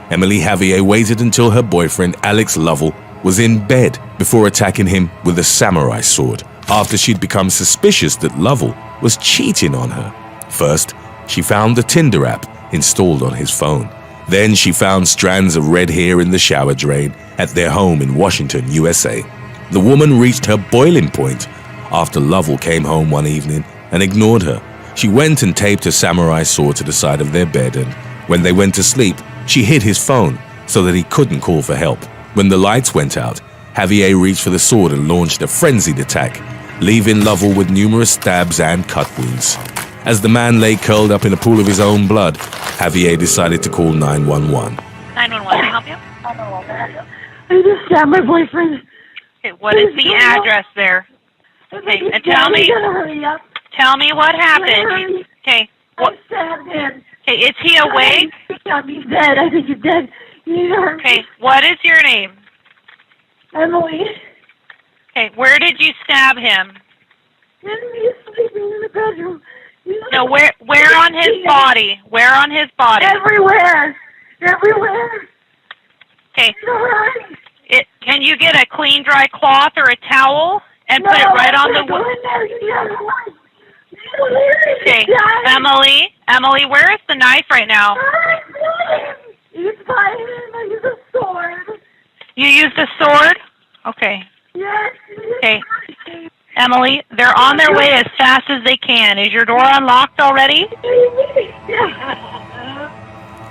Speaker 1: Emily Javier waited until her boyfriend Alex Lovell was in bed before attacking him with a samurai sword, after she'd become suspicious that Lovell was cheating on her. First, she found the Tinder app installed on his phone. Then she found strands of red hair in the shower drain at their home in Washington, USA. The woman reached her boiling point after Lovell came home one evening and ignored her. She went and taped a samurai sword to the side of their bed and When they went to sleep, she hid his phone so that he couldn't call for help. When the lights went out, Javier reached for the sword and launched a frenzied attack, leaving Lovell with numerous stabs and cut wounds. As the man lay curled up in a pool of his own blood, Javier decided to call 911.
Speaker 6: 911, can I help you?
Speaker 5: I just stabbed my boyfriend.
Speaker 6: Okay, what is the address there? Okay, and tell me what happened. Okay, what?
Speaker 5: I stabbed him.
Speaker 6: Okay, is he awake?
Speaker 5: He's dead. I think he's dead.
Speaker 6: Okay, what is your name?
Speaker 5: Emily.
Speaker 6: Okay, where did you stab him?
Speaker 5: He's sleeping in the bedroom.
Speaker 6: No, where on his body? Where on his body?
Speaker 5: Everywhere. Everywhere.
Speaker 6: Okay. Can you get a clean, dry cloth or a towel and put it right on the wound? Okay, Emily, where is the knife right now?
Speaker 5: It's by him. I used a sword.
Speaker 6: You used a sword? Okay.
Speaker 5: Yes.
Speaker 6: Okay. Emily, they're on their way as fast as they can. Is your door unlocked already?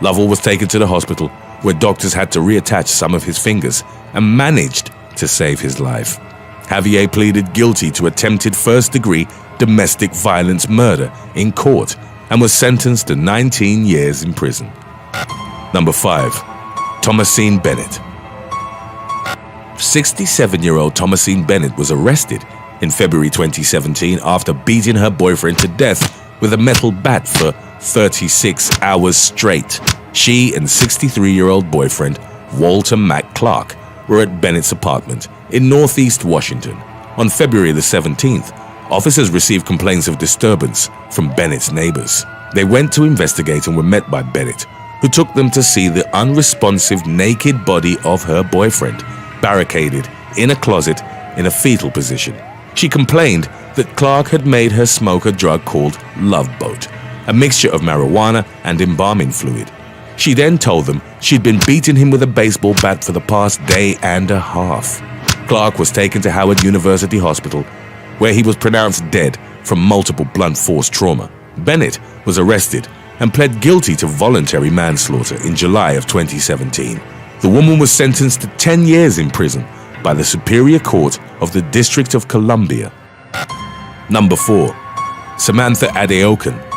Speaker 1: Lovell was taken to the hospital, where doctors had to reattach some of his fingers and managed to save his life. Javier pleaded guilty to attempted first-degree domestic violence murder in court and was sentenced to 19 years in prison. Number 5. Thomasine Bennett. 67-year-old Thomasine Bennett was arrested in February 2017 after beating her boyfriend to death with a metal bat for 36 hours straight. She and 63-year-old boyfriend Walter Mack Clark were at Bennett's apartment in Northeast Washington. On February the 17th, officers received complaints of disturbance from Bennett's neighbors. They went to investigate and were met by Bennett, who took them to see the unresponsive naked body of her boyfriend, barricaded in a closet in a fetal position. She complained that Clark had made her smoke a drug called Love Boat, a mixture of marijuana and embalming fluid. She then told them she'd been beating him with a baseball bat for the past day and a half. Clark was taken to Howard University Hospital, where he was pronounced dead from multiple blunt force trauma. Bennett was arrested and pled guilty to voluntary manslaughter in July of 2017. The woman was sentenced to 10 years in prison by the Superior Court of the District of Columbia. Number 4. Samantha Adeokan.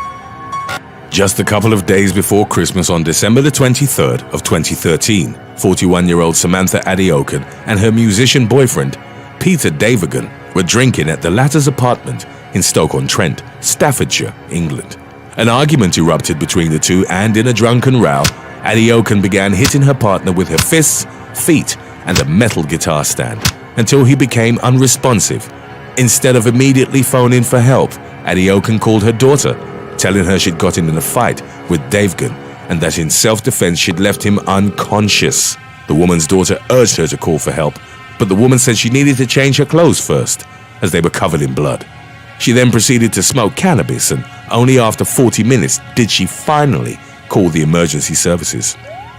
Speaker 1: Just a couple of days before Christmas on December the 23rd of 2013, 41-year-old Samantha Adeokan and her musician boyfriend, Peter Davigan, were drinking at the latter's apartment in Stoke-on-Trent, Staffordshire, England. An argument erupted between the two, and in a drunken row, Adeokan began hitting her partner with her fists, feet, and a metal guitar stand until he became unresponsive. Instead of immediately phoning for help, Adeokan called her daughter, telling her she'd gotten in a fight with Davigan and that in self-defense she'd left him unconscious. The woman's daughter urged her to call for help, but the woman said she needed to change her clothes first, as they were covered in blood. She then proceeded to smoke cannabis, and only after 40 minutes did she finally call the emergency services.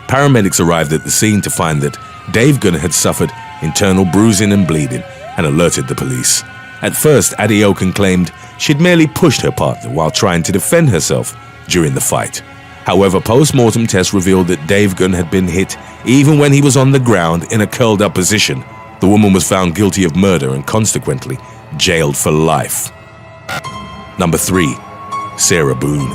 Speaker 1: Paramedics arrived at the scene to find that Davigan had suffered internal bruising and bleeding and alerted the police. At first, Adeokan claimed she'd merely pushed her partner while trying to defend herself during the fight. However, post-mortem tests revealed that Davigan had been hit even when he was on the ground in a curled-up position. The woman was found guilty of murder and consequently jailed for life. Number 3. Sarah Boone.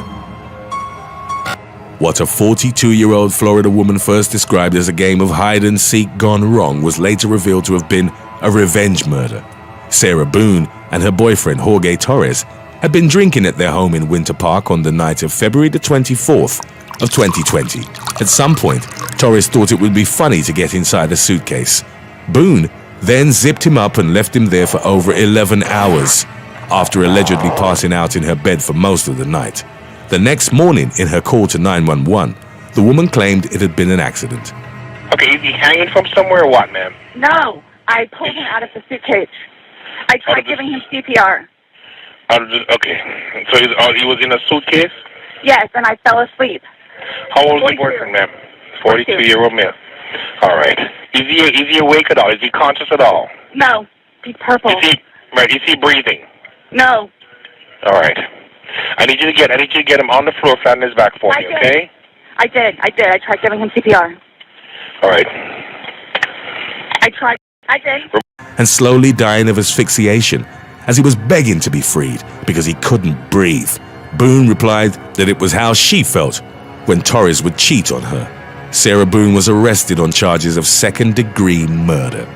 Speaker 1: What a 42-year-old Florida woman first described as a game of hide-and-seek gone wrong was later revealed to have been a revenge murder. Sarah Boone and her boyfriend Jorge Torres had been drinking at their home in Winter Park on the night of February the 24th of 2020. At some point, Torres thought it would be funny to get inside a suitcase. Boone then zipped him up and left him there for over 11 hours, after allegedly passing out in her bed for most of the night. The next morning, in her call to 911, the woman claimed it had been an accident.
Speaker 7: Okay, is he hanging from somewhere or what, ma'am?
Speaker 4: No, I pulled him out of the suitcase. I tried giving him CPR.
Speaker 7: Okay, so he was in a suitcase?
Speaker 4: Yes, and I fell asleep.
Speaker 7: How old is the boyfriend, ma'am? 42-year-old male. All right. Is he awake at all? Is he conscious at all?
Speaker 4: No, he's purple.
Speaker 7: Is he breathing?
Speaker 4: No.
Speaker 7: All right. I need you to get him on the floor, flat on his back for me, okay?
Speaker 4: I did. I tried giving him CPR.
Speaker 7: All right.
Speaker 4: I did.
Speaker 1: And slowly dying of asphyxiation as he was begging to be freed because he couldn't breathe. Boone replied that it was how she felt when Torres would cheat on her. Sarah Boone was arrested on charges of second-degree murder.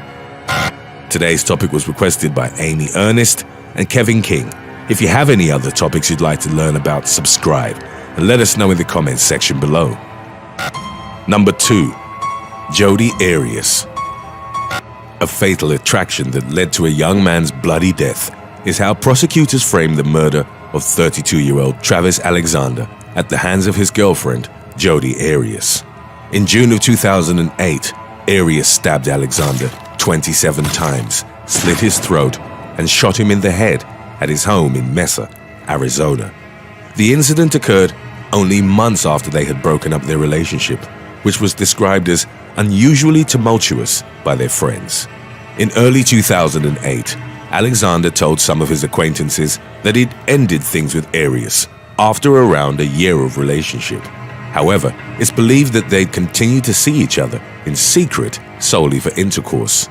Speaker 1: Today's topic was requested by Amy Ernest and Kevin King. If you have any other topics you'd like to learn about, subscribe and let us know in the comments section below. Number 2. Jodi Arias. A fatal attraction that led to a young man's bloody death is how prosecutors framed the murder of 32-year-old Travis Alexander at the hands of his girlfriend, Jodi Arias. In June of 2008, Arias stabbed Alexander 27 times, slit his throat, and shot him in the head at his home in Mesa, Arizona. The incident occurred only months after they had broken up their relationship, which was described as unusually tumultuous by their friends. In early 2008, Alexander told some of his acquaintances that he'd ended things with Arias after around a year of relationship. However, it's believed that they'd continued to see each other in secret solely for intercourse.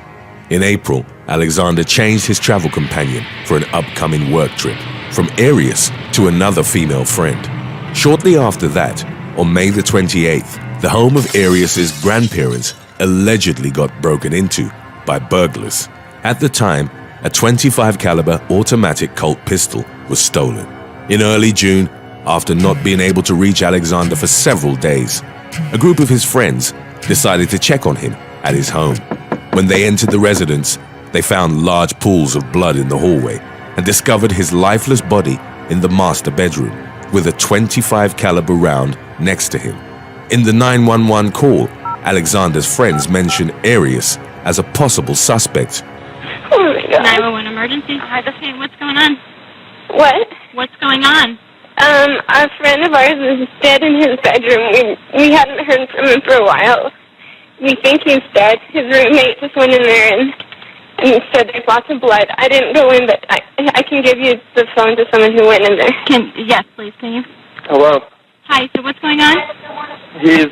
Speaker 1: In April, Alexander changed his travel companion for an upcoming work trip from Arias to another female friend. Shortly after that, on May the 28th, the home of Arias's grandparents allegedly got broken into by burglars. At the time, a .25 caliber automatic Colt pistol was stolen. In early June, after not being able to reach Alexander for several days, a group of his friends decided to check on him at his home. When they entered the residence, they found large pools of blood in the hallway and discovered his lifeless body in the master bedroom with a .25 caliber round next to him. In the 911 call, Alexander's friends mentioned Arias as a possible suspect.
Speaker 4: Oh my God.
Speaker 6: 911 emergency. Hi, okay, what's going on?
Speaker 4: What?
Speaker 6: What's going on?
Speaker 4: A friend of ours is dead in his bedroom. We hadn't heard from him for a while. We think he's dead. His roommate just went in there and said there's lots of blood. I didn't go in, but I can give you the phone to someone who went in there.
Speaker 6: Yes, please, can you?
Speaker 8: Hello.
Speaker 6: Hi, so what's going on?
Speaker 8: He's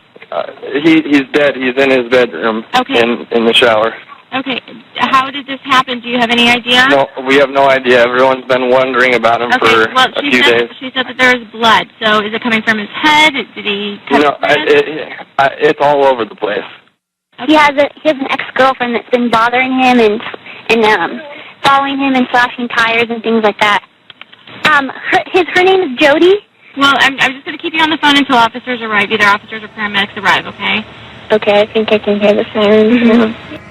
Speaker 8: dead. He's in his bedroom.
Speaker 6: Okay.
Speaker 8: In the shower.
Speaker 6: Okay, how did this happen? Do you have any idea?
Speaker 8: No, we have no idea. Everyone's been wondering about him for a few days.
Speaker 6: She said that there was blood. So is it coming from his head? Did he cut his wrist?
Speaker 8: It's all over the place.
Speaker 6: Okay.
Speaker 9: He has an ex-girlfriend that's been bothering him and following him and slashing tires and things like that. Her name is Jodi.
Speaker 6: Well, I'm just going to keep you on the phone until officers arrive. Either officers or paramedics arrive, okay?
Speaker 9: Okay, I think I can hear the sirens.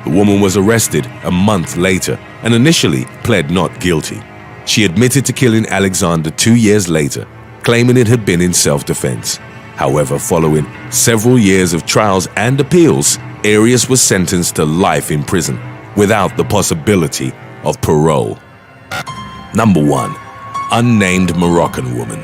Speaker 1: The woman was arrested a month later and initially pled not guilty. She admitted to killing Alexander 2 years later, claiming it had been in self-defense. However, following several years of trials and appeals, Arias was sentenced to life in prison without the possibility of parole. Number 1. Unnamed Moroccan woman.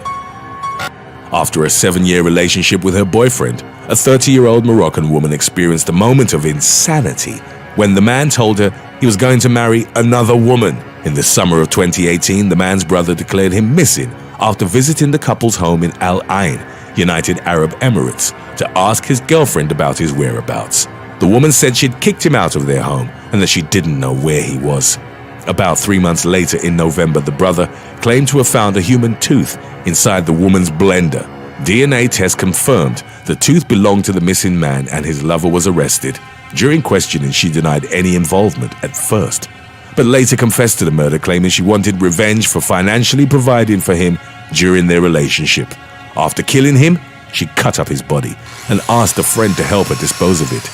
Speaker 1: After a 7-year relationship with her boyfriend, a 30-year-old Moroccan woman experienced a moment of insanity when the man told her he was going to marry another woman. In the summer of 2018, the man's brother declared him missing after visiting the couple's home in Al Ain, United Arab Emirates, to ask his girlfriend about his whereabouts. The woman said she'd kicked him out of their home and that she didn't know where he was. About 3 months later, in November, the brother claimed to have found a human tooth inside the woman's blender. DNA tests confirmed the tooth belonged to the missing man and his lover was arrested. During questioning, she denied any involvement at first, but later confessed to the murder, claiming she wanted revenge for financially providing for him during their relationship. After killing him, she cut up his body and asked a friend to help her dispose of it.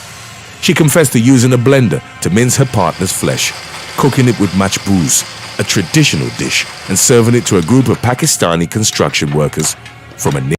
Speaker 1: She confessed to using a blender to mince her partner's flesh, cooking it with machbouz, a traditional dish, and serving it to a group of Pakistani construction workers from a